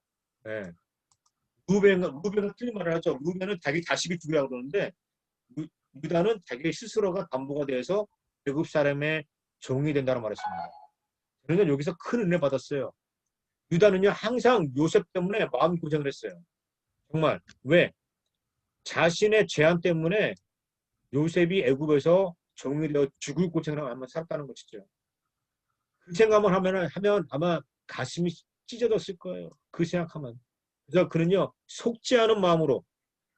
예. 루벤은 틀린 말을 하죠. 루벤은 자기 자식이 죽이라고 그러는데 유다는 자기 스스로가 담보가 돼서 애굽 사람의 종이 된다고 말했습니다. 그러니까 여기서 큰 은혜 받았어요. 유다는요 항상 요셉 때문에 마음 고생을 했어요. 정말 왜? 자신의 죄악 때문에 요셉이 애굽에서 종이 되어 죽을 고생을 하면 살았다는 것이죠. 그 생각만 하면 아마 가슴이 찢어졌을 거예요. 그 생각하면. 그래서 그는요 속지 않은 마음으로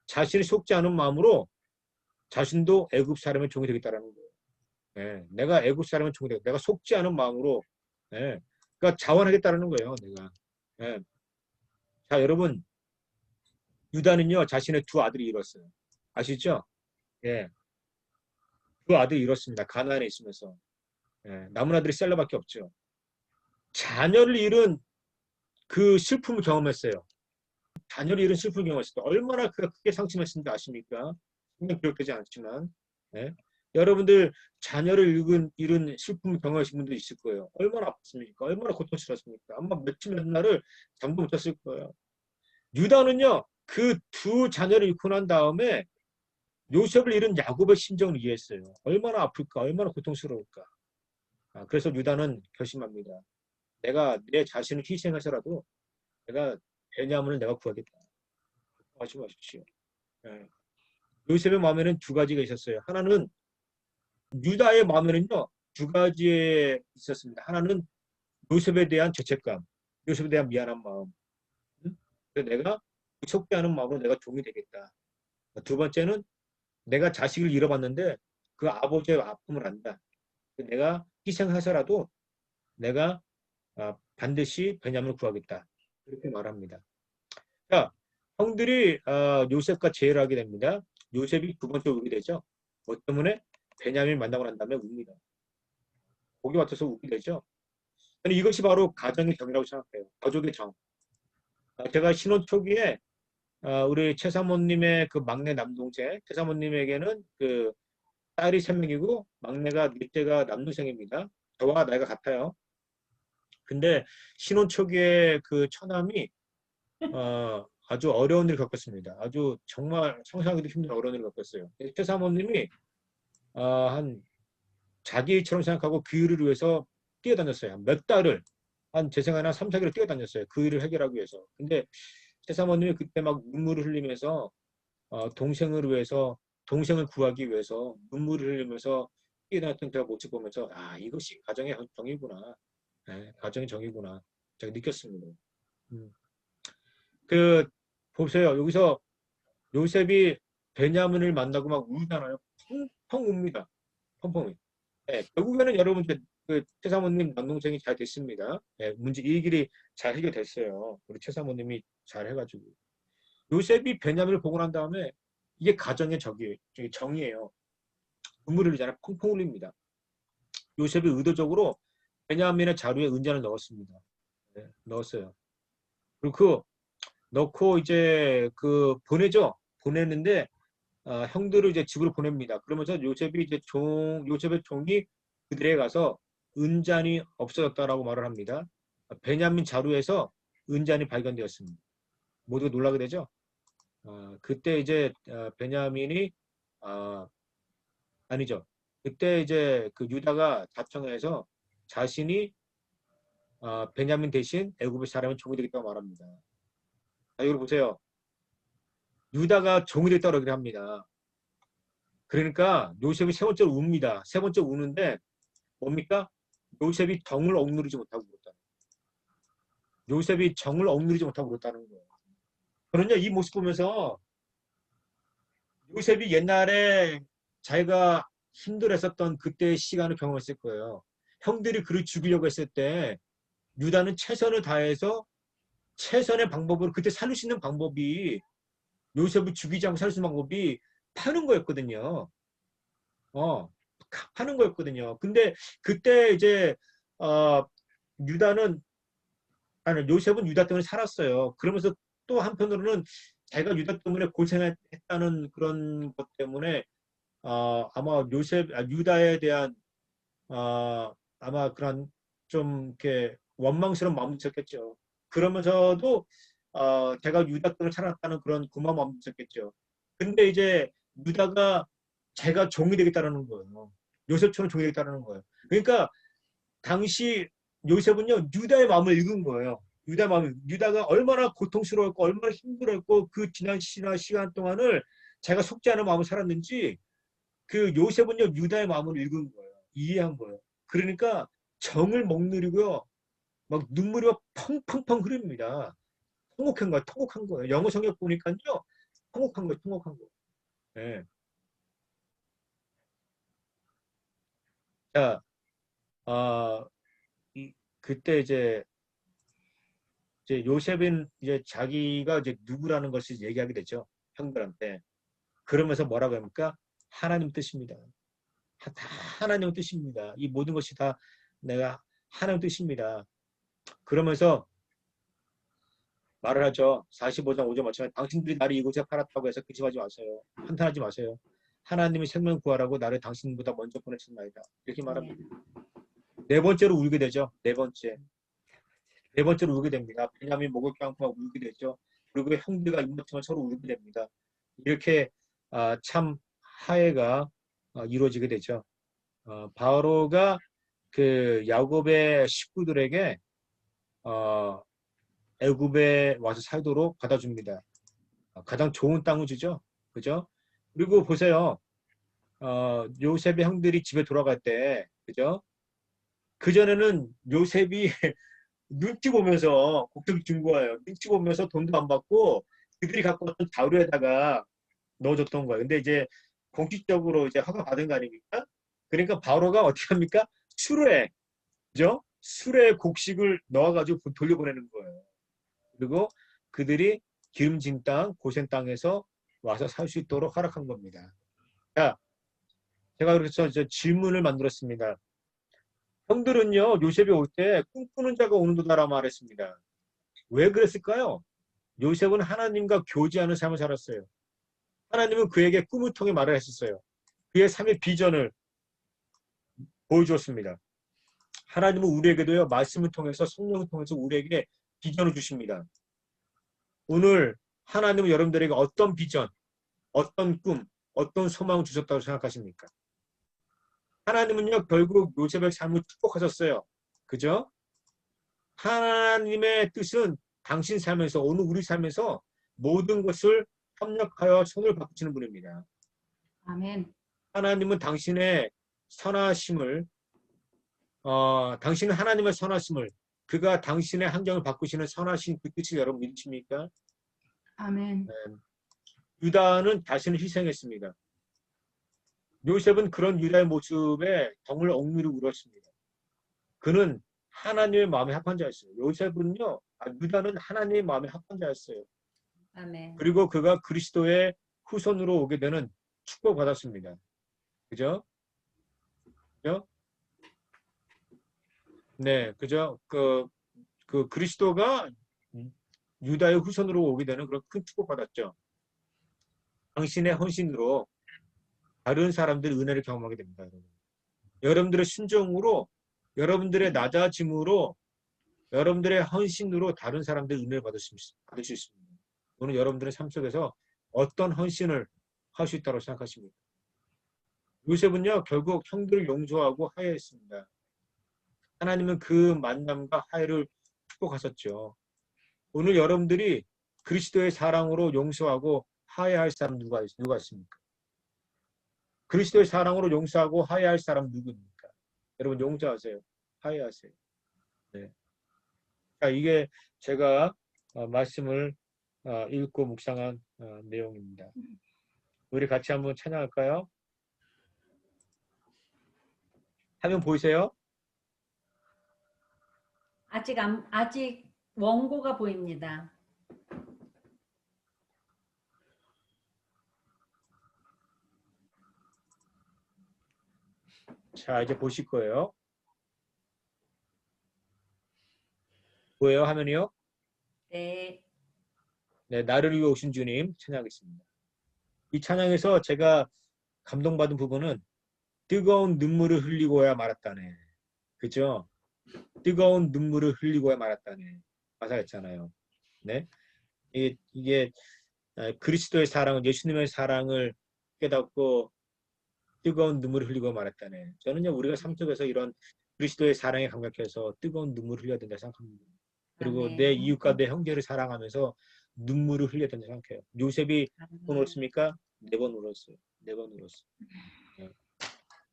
자신이 속지 않은 마음으로 자신도 애굽 사람의 종이 되겠다라는 거예요. 예, 내가 애굽 사람의 종이 되겠다. 내가 속지 않은 마음으로 예, 그러니까 자원하겠다라는 거예요. 내가. 예. 자 여러분 유다는요 자신의 두 아들이 잃었어요. 아시죠? 예, 두 아들이 잃었습니다. 가나안에 있으면서. 예, 남은 아들이 셀라밖에 없죠. 자녀를 잃은 그 슬픔을 경험했어요. 자녀를 잃은 슬픔을 경험했어요. 얼마나 그가 크게 상심했는지 아십니까? 분명 기록되지 않지만 예? 여러분들 자녀를 잃은 슬픔을 경험하신 분도 있을 거예요. 얼마나 아팠습니까? 얼마나 고통스러웠습니까? 아마 며칠 몇 날을 잠도 못 잤을 거예요. 유다는요 그 두 자녀를 잃고 난 다음에 요셉을 잃은 야곱의 심정을 이해했어요. 얼마나 아플까? 얼마나 고통스러울까? 그래서 유다는 결심합니다. 내가 내 자신을 희생해서라도 내가 베냐민을 내가 구하겠다. 하지 마십시오. 예. 요셉의 마음에는 두 가지가 있었어요. 하나는 유다의 마음에는요 두 가지에 있었습니다. 하나는 요셉에 대한 죄책감, 요셉에 대한 미안한 마음. 그래서 내가 속지 않은 마음으로 내가 종이 되겠다. 두 번째는 내가 자식을 잃어봤는데 그 아버지의 아픔을 안다. 내가 희생해서라도 내가 반드시 베냐민을 구하겠다. 그렇게 말합니다. 자, 형들이 요셉과 제의를 하게 됩니다. 요셉이 두 번째 울게 되죠. 뭐 때문에? 베냐민 만나고 난 다음에 웁니다. 복이 맡아서 울게 되죠. 저는 이것이 바로 가정의 정이라고 생각해요. 가족의 정. 제가 신혼 초기에 우리 최사모님의 그 막내 남동생, 최사모님에게는 그 딸이 3명이고 막내가 넷째가 남동생입니다. 저와 나이가 같아요. 근데 신혼 초기에 그 처남이 아주 어려운 일을 겪었습니다. 아주 정말 상상하기도 힘든 어려운 일을 겪었어요. 최사모님이 한 자기 일처럼 생각하고 그 일을 위해서 뛰어다녔어요. 몇 달을 제 생각에는 한 3, 4개를 뛰어다녔어요. 그 일을 해결하기 위해서. 근데 최사모님이 그때 막 눈물을 흘리면서 동생을 위해서 동생을 구하기 위해서 눈물을 흘리면서 뛰어다녔던 제가 모습 보면서 이것이 가정의 정이구나. 네, 가정의 정이구나. 제가 느꼈습니다. 그 보세요. 여기서 요셉이 베냐민을 만나고 막 울잖아요. 펑펑 웁니다. 펑펑. 네, 결국에는 여러분 그 최사모님 남동생이 잘 됐습니다. 네, 문제 이 길이 잘 해결됐어요. 우리 최사모님이 잘 해가지고 요셉이 베냐민을 보고 난 다음에 이게 가정의 정이에요. 눈물을 흘리잖아요. 펑펑 흘립니다. 요셉이 의도적으로 베냐민의 자루에 은잔을 넣었습니다. 네, 넣었어요. 그리고 넣고 이제 그 보내죠. 보냈는데 형들을 이제 집으로 보냅니다. 그러면서 요셉의 종이 그들에게 가서 은잔이 없어졌다라고 말을 합니다. 베냐민 자루에서 은잔이 발견되었습니다. 모두가 놀라게 되죠. 그때 이제 베냐민이 아니죠. 그때 이제 그 유다가 자청해서 자신이 베냐민 대신 애굽의 사람은 종이 되겠다고 말합니다. 여기 보세요. 유다가 종이 됐다고 그렇게 합니다. 그러니까 요셉이 세 번째로 웁니다. 세 번째 우는데 뭡니까? 요셉이 정을 억누르지 못하고 울었다. 요셉이 정을 억누르지 못하고 울었다는 거예요. 그런요, 이 모습 보면서 요셉이 옛날에 자기가 힘들었었던 그때의 시간을 경험했을 거예요. 형들이 그를 죽이려고 했을 때 유다는 최선을 다해서 최선의 방법으로 그때 살릴 수 있는 방법이 요셉을 죽이지 않고 살릴 수 있는 방법이 파는 거였거든요. 파는 거였거든요. 근데 그때 이제 유다는 아니 요셉은 유다 때문에 살았어요. 그러면서 또 한편으로는 자기가 유다 때문에 고생했다는 그런 것 때문에 아마 유다에 대한 아마 그런 좀 이렇게 원망스러운 마음도 있었겠죠. 그러면서도 제가 유다 때문에 살았다는 그런 고마운 마음도 있었겠죠. 근데 이제 유다가 제가 종이 되겠다는 거예요. 요셉처럼 종이 되겠다는 거예요. 그러니까 당시 요셉은요 유다의 마음을 읽은 거예요. 유다가 얼마나 고통스러웠고 얼마나 힘들었고 그 지난 시간 동안을 자기가 속지 않은 마음을 살았는지 그 요셉은요 유다의 마음을 읽은 거예요. 이해한 거예요. 그러니까 정을 못 누리고요 막 눈물이 막 펑펑펑 흐릅니다. 통곡한 거예요. 영어 성경 보니까요 통곡한 거. 예. 자, 그때 이제 요셉은 이제 자기가 이제 누구라는 것을 얘기하게 되죠. 형들한테. 그러면서 뭐라고 합니까? 하나님 뜻입니다. 다 하나님 뜻입니다. 이 모든 것이 다 내가 하나님 뜻입니다. 그러면서 말을 하죠. 45장 5절 맞추면 당신들이 나를 이곳에 팔았다고 해서 근심하지 마세요. 한탄하지 마세요. 하나님이 생명 구하라고 나를 당신보다 먼저 보내셨나이다. 이렇게 말합니다. 네 번째로 울게 되죠. 네 번째로 울게 됩니다. 베냐민 목을 깡통하고 울게 되죠. 그리고 형들과 입맞춤을 서로 울게 됩니다. 이렇게 참 화해가 이루어지게 되죠. 바로가 그 야곱의 식구들에게 애굽에 와서 살도록 받아줍니다. 가장 좋은 땅을 주죠. 그죠? 그리고 보세요. 요셉의 형들이 집에 돌아갈 때, 그죠? 그전에는 요셉이 눈치 보면서 곡들 준 거예요. 눈치 보면서 돈도 안 받고 그들이 갖고 왔던 자루에다가 넣어줬던 거예요. 근데 이제 공식적으로 이제 허가 받은 거 아닙니까? 그러니까 바로가 어떻게 합니까? 수레, 그죠? 수레에 곡식을 넣어가지고 돌려보내는 거예요. 그리고 그들이 기름진 땅, 고센 땅에서 와서 살 수 있도록 허락한 겁니다. 자, 제가 그래서 질문을 만들었습니다. 형들은요, 요셉이 올 때 꿈꾸는 자가 오는도다라고 말했습니다. 왜 그랬을까요? 요셉은 하나님과 교제하는 삶을 살았어요. 하나님은 그에게 꿈을 통해 말을 했었어요. 그의 삶의 비전을 보여주었습니다. 하나님은 우리에게도요, 말씀을 통해서 성령을 통해서 우리에게 비전을 주십니다. 오늘 하나님은 여러분들에게 어떤 비전, 어떤 꿈, 어떤 소망을 주셨다고 생각하십니까? 하나님은요, 결국 요셉의 삶을 축복하셨어요. 그죠? 하나님의 뜻은 당신 삶에서, 오늘 우리 삶에서 모든 것을 협력하여 손을 바꾸시는 분입니다. 아멘. 하나님은 당신의 선하심을, 당신은 하나님의 선하심을, 그가 당신의 환경을 바꾸시는 선하신 그 뜻을 여러분 믿으십니까? 아멘. 유다는 자신을 희생했습니다. 요셉은 그런 유다의 모습에 덩을 억누르고 울었습니다. 그는 하나님의 마음에 합한 자였어요. 요셉은요, 유다는 하나님의 마음에 합한 자였어요. 아멘. 그리고 그가 그리스도의 후손으로 오게 되는 축복받았습니다. 그죠? 그죠? 네, 그죠? 그 그리스도가 유다의 후손으로 오게 되는 그런 큰 축복받았죠. 당신의 헌신으로 다른 사람들이 은혜를 경험하게 됩니다. 여러분들의 순종으로, 여러분들의 낮아짐으로, 여러분들의 헌신으로 다른 사람들이 은혜를 받을 수 있습니다. 오늘 여러분들의 삶 속에서 어떤 헌신을 할 수 있다고 생각하십니까? 요셉은요, 결국 형들을 용서하고 화해했습니다. 하나님은 그 만남과 화해를 축복하셨죠. 오늘 여러분들이 그리스도의 사랑으로 용서하고 화해할 사람 누가 있습니까? 그리스도의 사랑으로 용서하고 화해할 사람 누구입니까? 여러분 용서하세요. 화해하세요. 네. 자, 이게 제가 말씀을 읽고 묵상한 내용입니다. 우리 같이 한번 찬양할까요? 화면 보이세요? 아직 원고가 보입니다. 자, 이제 보실 거예요. 보여요, 화면이요? 네. 네, 나를 위해 오신 주님 찬양하겠습니다. 이 찬양에서 제가 감동받은 부분은 뜨거운 눈물을 흘리고야 말았다네. 그죠? 뜨거운 눈물을 흘리고야 말았다네. 가사였잖아요. 네. 이게 그리스도의 사랑은 예수님의 사랑을 깨닫고 뜨거운 눈물을 흘리고 말았다네. 저는요, 우리가 삶 속에서 이런 그리스도의 사랑에 감격해서 뜨거운 눈물을 흘려야 된다 생각합니다. 그리고 아멘. 내 이웃과 내 형제를 사랑하면서 눈물을 흘려야 된다 생각해요. 요셉이 번 울었습니까? 4번 울었어요. 4번 울었어요. 네.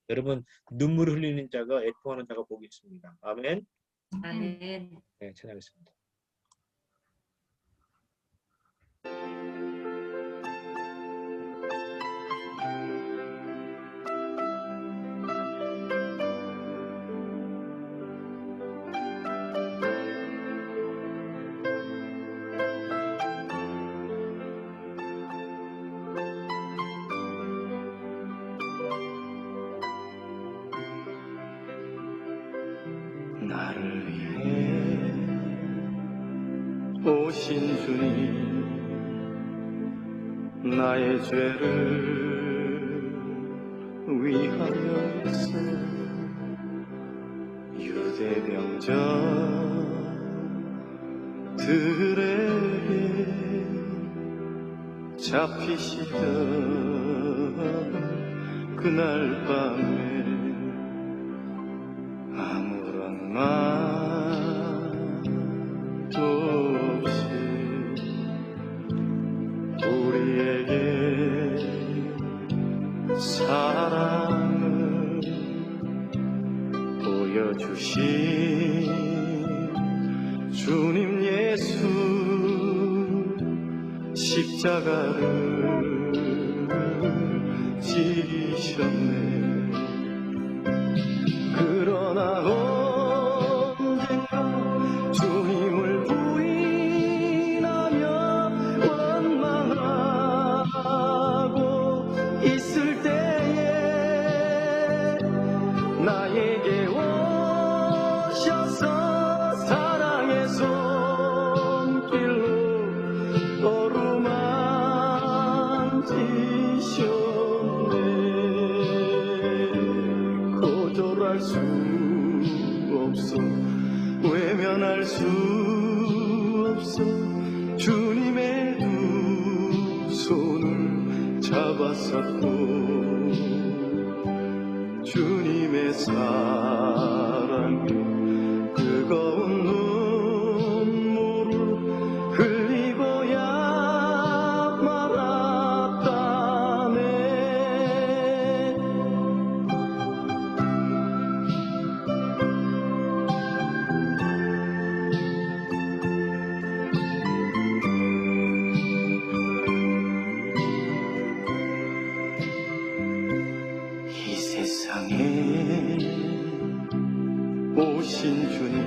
여러분, 눈물을 흘리는 자가 애통하는 자가 복이 있습니다. 아멘. 아멘. 네, 찬양하겠습니다. 나를 위해 오신 주님 나의 죄를 위하여서 유대 병자들에게 잡히시던 그날 밤에 아무런 말도 없이 우리에게 사랑을 보여주신 주님 예수 십자가를 지셨네. 그러나 언젠가 주님을 부인하며 원망하고 있을 때에 나에게 오셔서 사랑의 손길로 어루만지셨네. 거절할 수 없어 외면할 수 없어 주님의 두 손을 잡았었고 주님의 사랑에 뜨거운 눈물을 흘리고야 말았다네. 이 세상에 오신 주님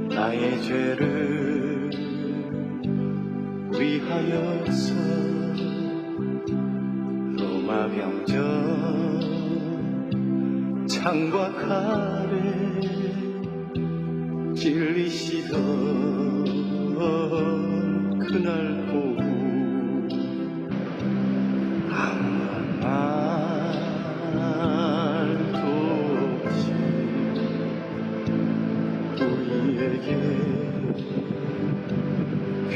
나의 죄를 위하여서 로마 병정 창과 칼에 찔리시던 그날 오후 아무런 말도 없이 우리에게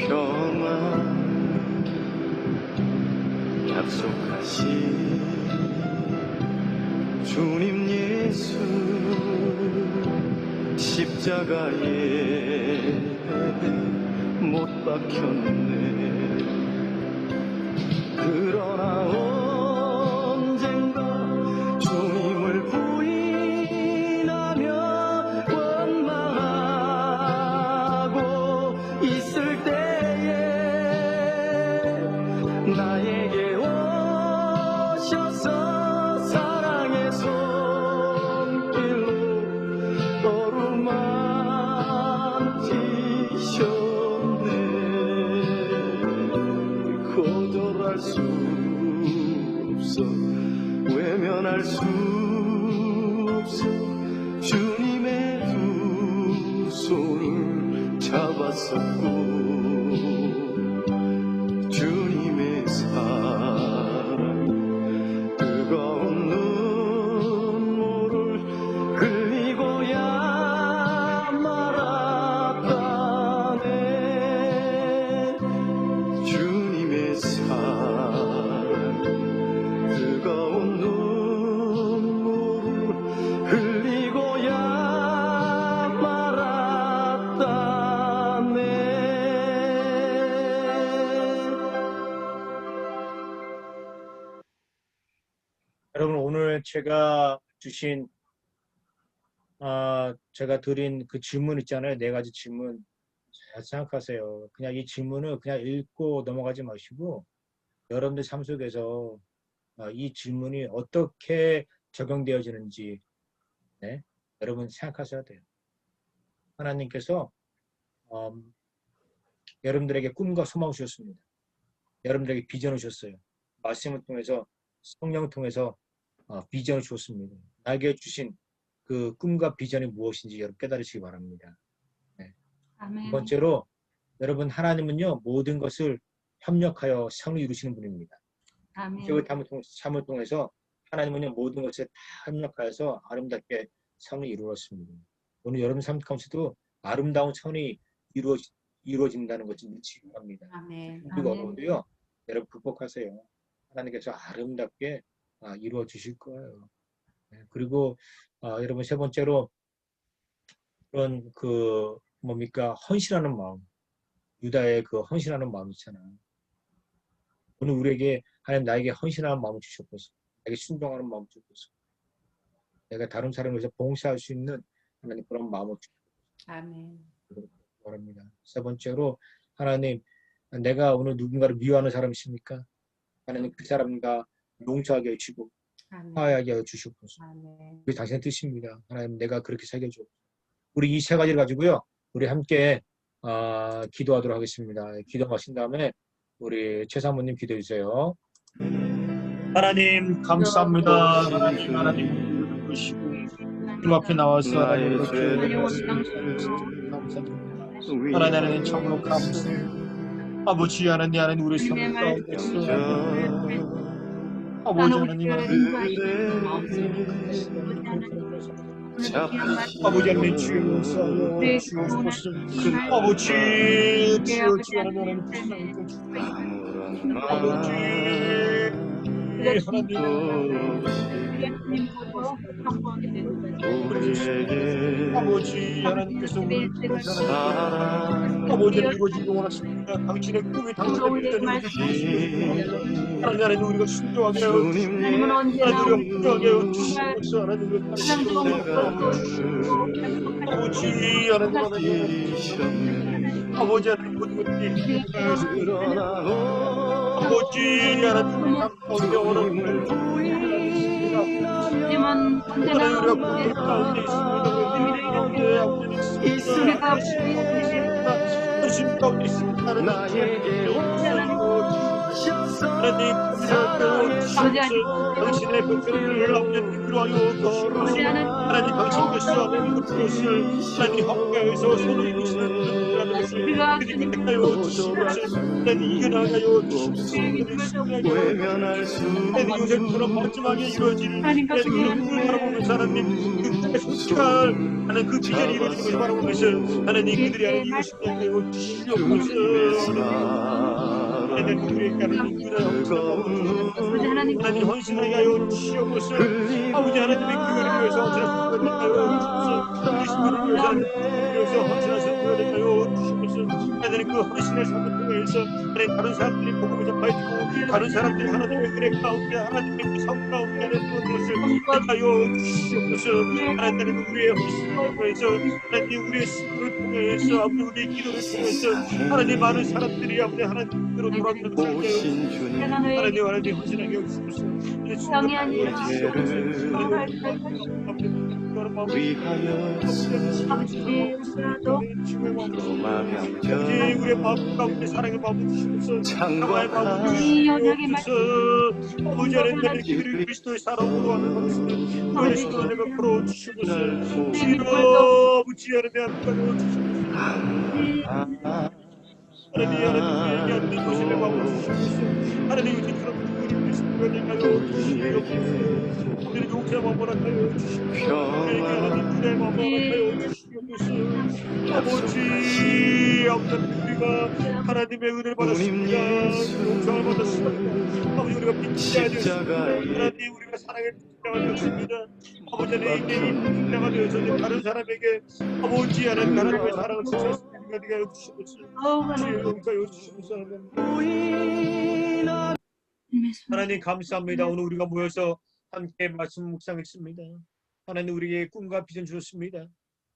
평안 약속하신 주님 예수 십자가에 못 박혔네. 그러나 언젠가 주님을 부인하며 원망하고 있을 때에 나에게 오셔서 사랑의 손길로 어루만지셨네. 거절할 수 없어 외면할 수 없어 주님의 두 손을 잡았었고 주님의 사랑 뜨거운 눈물을 흘리고야 말았다네. 주님의 사랑 뜨거운 눈물을 흘리고야 말았다네. 여러분 오늘 제가 주신 제가 드린 그 질문 있잖아요. 4가지 질문. 잘 생각하세요. 그냥 이 질문을 그냥 읽고 넘어가지 마시고 여러분들 삶 속에서 이 질문이 어떻게 적용되어지는지 네? 여러분 생각하셔야 돼요. 하나님께서 여러분들에게 꿈과 소망을 주셨습니다. 여러분들에게 비전을 주셨어요. 말씀을 통해서 성령을 통해서 비전을 주었습니다. 나에게 주신 그 꿈과 비전이 무엇인지 여러분 깨달으시기 바랍니다. 네. 아멘. 두 번째로 여러분 하나님은요 모든 것을 협력하여 성을 이루시는 분입니다. 아멘. 기적의 삶을 통해서 하나님은요 모든 것을 다 협력하여서 아름답게 성을 이루었습니다. 오늘 여러분 삶 가운데도 아름다운 성이 이루어진다는 것을 믿으시기 바랍니다. 아멘. 그리고 아멘. 어려워도요 여러분 극복하세요. 하나님께서 아름답게 이루어 주실 거예요. 네. 그리고 여러분 세 번째로 그런 그 뭡니까 헌신하는 마음, 유다의 그 헌신하는 마음 있잖아요. 오늘 우리에게 하나님 나에게 헌신하는 마음을 주셨고서 나에게 순종하는 마음을 주셨고서 내가 다른 사람을 위해서 봉사할 수 있는 하나님 그런 마음을 주셨고 아멘. 바랍니다. 세 번째로 하나님 내가 오늘 누군가를 미워하는 사람이 있습니까? 하나님 그 사람과 용서하게 해주시고 아멘. 화해하게 해주시옵소서. 아멘. 그게 당신의 뜻입니다. 하나님 내가 그렇게 새겨줘. 우리 이 세 가지를 가지고요. 우리 함께 기도하도록 하겠습니다. 기도하신 다음에 우리 최 사모님 기도해 주세요. 하나님 감사합니다. 하나님 그러시고 주 앞에 나와서 하나님 그렇게 감사드립니다. 하나님 참으로 감사해요. 아버지 하나님 우리 삶 가운데 아버지 하나님 아버지 하나님 주여 용서하여 주옵소서. 아버지 주여 하나님 아버지 아버지 하나님께서 우리를 아버지를 이루어지기 원하십니다. 당신의 꿈이 당신의 비전이 이루어지기 하나님 우리가 순종하게 하여 주시옵소서. 하나님 순종하게 하여 주시옵소서. 하나님 아버지 하나님 아버지 하나님 모든 것들이 아버지 하나님 가운데 원하는 하나님은 언제나 당신의 복들을 필요하여 하나님 당신께서 그것을 하나님 함께해서 손을 이루시는 우리가 하나님 이겨나가요 외면할 수 요새처럼 마지막에 이루어질 하나님 바라보면서 하나님 그 속할 하나님 그 비전이 이루어지는 것을 바라보면서 하나님 그들이 하나님 이루어지게 하여 주시옵소서. 하나님 우리에게 하나님 헌신하게 하여 주시옵소서. 아버지 하나님의 교회를 위해서 헌신하시는 분들을 하여 주시옵소서. 우리 신부를 위해서 헌신하시는 분들을 하여 주시옵소서. 하나님 그 헌신의 삶을 통해서 하나님 다른 사람들이 복음을 전파해주고 다른 사람들이 하나님의 은혜 가운데 하나님의 그 삶 가운데 하는 것을 하여 주시옵소서. 하나님 우리의 헌신을 통해서 하나님 우리의 신부를 통해서 아버지 우리의 기도를 통해서 하나님 많은 사람들이 아버지 하나님으로 돌아가는 하나님 헌신하게 해주시옵소서. 성이 아니라 죄를 우리의 마음 가운데 사랑의 마음을 주시옵소서. 평화의 마음을 주시옵소서. 아버지 하나님 그리스도의 그리스도의 사랑으로 하는 것을 너의 손을 내가 풀어 주시옵소서. 아버지 하나님 주시옵소서. 하나님 우리에게 안된 것을 마음을 주시옵소서. 하나님 이처럼 우리 그리스도가 되가요 주시옵소서. 우리를 용서의 마음을 하여 주시옵소서. 우리에게 하나님 그의 마음을 하여 주시옵소서. 아버지 우리가 하나님의 은혜를 받았습니다. 용서를 받았습니다. 아버지 우리가 빚지자 되었습니다. 하나님 우리가 사랑의 빚자가 되었습니다. 아버지 하나님 빚자가 되어서 다른 사람에게 아버지 하나님의 사랑을 주셨습니다. 우리가 주시옵소서. 용서해 주시옵소서. 하나님 감사합니다. 오늘 우리가 모여서 함께 말씀 묵상했습니다. 하나님 우리에게 꿈과 비전 주셨습니다.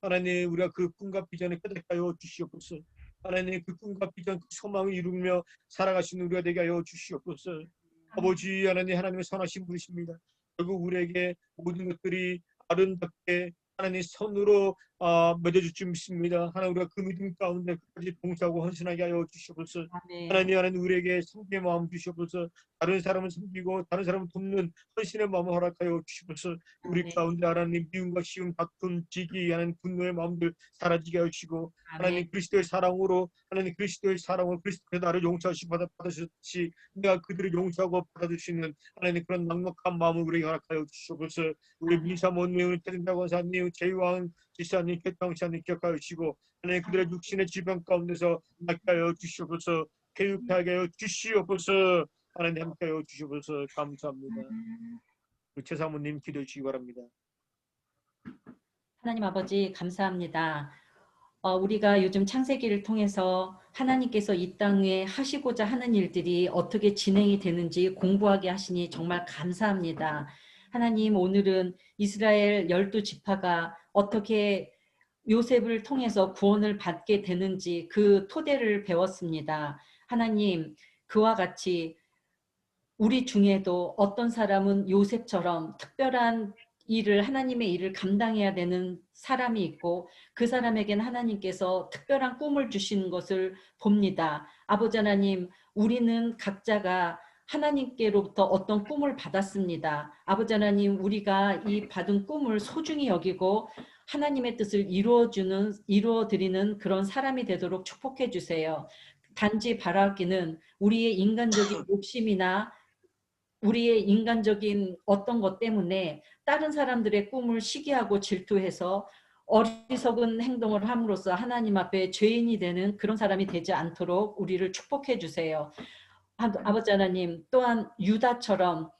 하나님 우리가 그 꿈과 비전을 깨닫게 주시옵소서. 하나님 그 꿈과 비전 그 소망을 이루며 살아가시는 우리가 되게 하여 주시옵소서. 아버지 하나님 하나님의 선하신 분이십니다. 결국 우리에게 모든 것들이 아름답게 하나님 선으로 맺어줄 줄 믿습니다. 하나님 우리가 그 믿음 가운데 끝까지 봉사하고 헌신하게 하여 주시옵소서. 하나님 우리에게 섬기의 마음 주시옵소서. 다른 사람을 섬기고 다른 사람을 돕는 헌신의 마음을 허락하여 주시옵소서. 우리 가운데 하나님 미움과 시움 다툼 지기 하나님 분노의 마음들 사라지게 하시고 하나님 그리스도의 사랑으로 하나님 그리스도의 사랑으로 그리스도의 나를 용서하시 받으셨듯이 내가 그들을 용서하고 받아주시는 하나님 그런 넉넉한 마음을 우리에게 허락하여 주시옵소서. 우리 미사모님 태진다고 원사님 제이왕 지사님 개탕사님 기억하여 주시고 하나님 그들의 육신의 질병 가운데서 낫게 하여 주시옵소서. 개육하게 하여 주시옵소서. 하나님 함께 하여 주시옵소서. 감사합니다. 우리 최사모님 기도해 주시기 바랍니다. 하나님 아버지 감사합니다. 우리가 요즘 창세기를 통해서 하나님께서 이 땅에 하시고자 하는 일들이 어떻게 진행이 되는지 공부하게 하시니 정말 감사합니다. 하나님 오늘은 이스라엘 12지파가 어떻게 요셉을 통해서 구원을 받게 되는지 그 토대를 배웠습니다. 하나님 그와 같이 우리 중에도 어떤 사람은 요셉처럼 특별한 일을 하나님의 일을 감당해야 되는 사람이 있고 그 사람에게는 하나님께서 특별한 꿈을 주시는 것을 봅니다. 아버지 하나님 우리는 각자가 하나님께로부터 어떤 꿈을 받았습니다. 아버지 하나님 우리가 이 받은 꿈을 소중히 여기고 하나님의 뜻을 이루어드리는 그런 사람이 되도록 축복해 주세요. 단지 바라기는 우리의 인간적인 욕심이나 우리의 인간적인 어떤 것 때문에 다른 사람들의 꿈을 시기하고 질투해서 어리석은 행동을 함으로써 하나님 앞에 죄인이 되는 그런 사람이 되지 않도록 우리를 축복해 주세요. 아버지 하나님 또한 유다처럼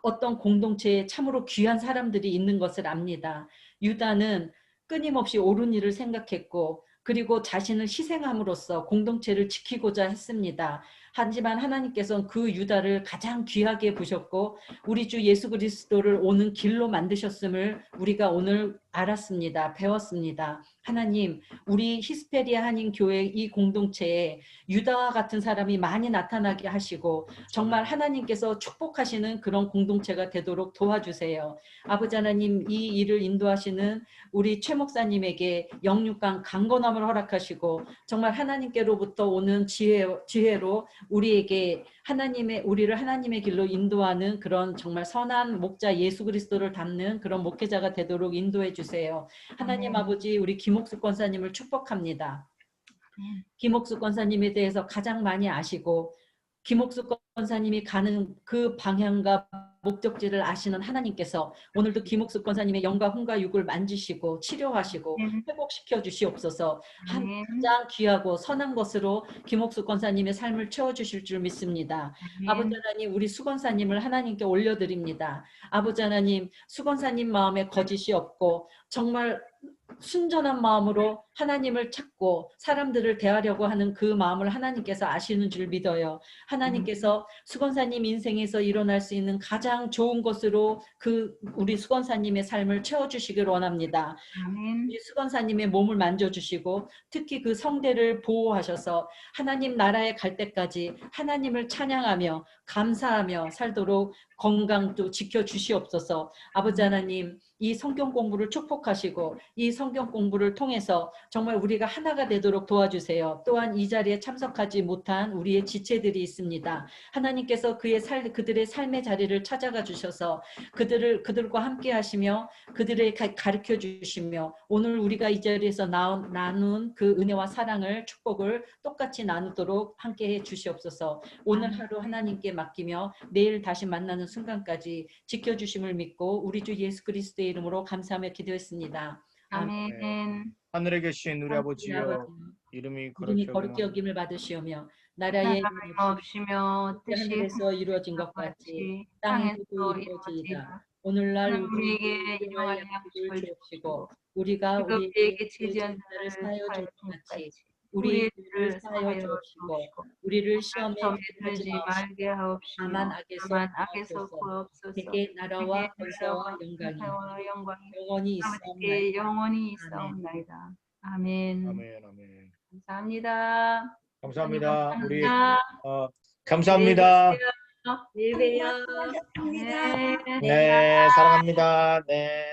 어떤 공동체에 참으로 귀한 사람들이 있는 것을 압니다. 유다는 끊임없이 옳은 일을 생각했고 그리고 자신을 희생함으로써 공동체를 지키고자 했습니다. 하지만 하나님께서는 그 유다를 가장 귀하게 보셨고 우리 주 예수 그리스도를 오는 길로 만드셨음을 우리가 오늘 알았습니다. 배웠습니다. 하나님 우리 히스페리아 한인교회 이 공동체에 유다와 같은 사람이 많이 나타나게 하시고 정말 하나님께서 축복하시는 그런 공동체가 되도록 도와주세요. 아버지 하나님 이 일을 인도하시는 우리 최 목사님에게 영육간 강건함을 허락하시고 정말 하나님께로부터 오는 지혜로 우리에게 우리를 하나님의 길로 인도하는 그런 정말 선한 목자 예수 그리스도를 닮는 그런 목회자가 되도록 인도해 주세요. 하나님 아버지 우리 김옥수 권사님을 축복합니다. 김옥수 권사님에 대해서 가장 많이 아시고 김옥수 권사님이 가는 그 방향과 목적지를 아시는 하나님께서 오늘도 김옥수 권사님의 영과 혼과 육을 만지시고 치료하시고 회복시켜 주시옵소서. 가장 귀하고 선한 것으로 김옥수 권사님의 삶을 채워주실 줄 믿습니다. 아버지 하나님 우리 수 권사님을 하나님께 올려드립니다. 아버지 하나님 수 권사님 마음에 거짓이 없고 정말 순전한 마음으로 하나님을 찾고 사람들을 대하려고 하는 그 마음을 하나님께서 아시는 줄 믿어요. 하나님께서 수건사님 인생에서 일어날 수 있는 가장 좋은 것으로 우리 수건사님의 삶을 채워주시길 원합니다. 우리 수건사님의 몸을 만져주시고 특히 그 성대를 보호하셔서 하나님 나라에 갈 때까지 하나님을 찬양하며 감사하며 살도록 건강도 지켜주시옵소서. 아버지 하나님, 이 성경 공부를 축복하시고 이 성경 공부를 통해서 정말 우리가 하나가 되도록 도와주세요. 또한 이 자리에 참석하지 못한 우리의 지체들이 있습니다. 하나님께서 그들의 삶의 자리를 찾아가 주셔서 그들과 함께 하시며 그들을 가르쳐 주시며 오늘 우리가 이 자리에서 나눈 그 은혜와 사랑을 축복을 똑같이 나누도록 함께 해 주시옵소서. 오늘 하루 하나님께 맡기며 내일 다시 만나는 순간까지 지켜주심을 믿고 우리 주 예수 그리스도의 이름으로 감사하며 기도했습니다. 아멘. 하늘에 계신 우리 아버지여, 이름이 이름이 거룩히 거룩히 여김을 여김을 받으시오며 나라의 나라의 없이며 뜻이 하늘에서 이루어진 것 같이 땅에서도 땅에서도 이루어지이다. 이루어지이다. 오늘날 우리에게 우리에게 일용할 약속을 약속을 주옵시고 우리가 우리에게 우리에게 지지한 자를 자를 사하여 사하여 줄 줄 같이 같이 우리의 우리의 죄를 죄를 사하여 사하여 주옵시고 주옵시고 우리를 시험에 시험에 들지 들지 마옵시고 말게 하옵시며 다만 악에서 다만 악에서 구하옵소서. 구하옵소서. 대개 나라와 내게 권세와 나라와 영광이 권세와 영광이 영원히 있사옵나이다. 아버지께 영원히 아멘. 있사옵나이다. 아멘. 아멘, 아멘. 감사합니다. 감사합니다. 우리 감사합니다. 감사합니다. 내일 봬요. 반갑습니다. 네. 네, 사랑합니다. 네.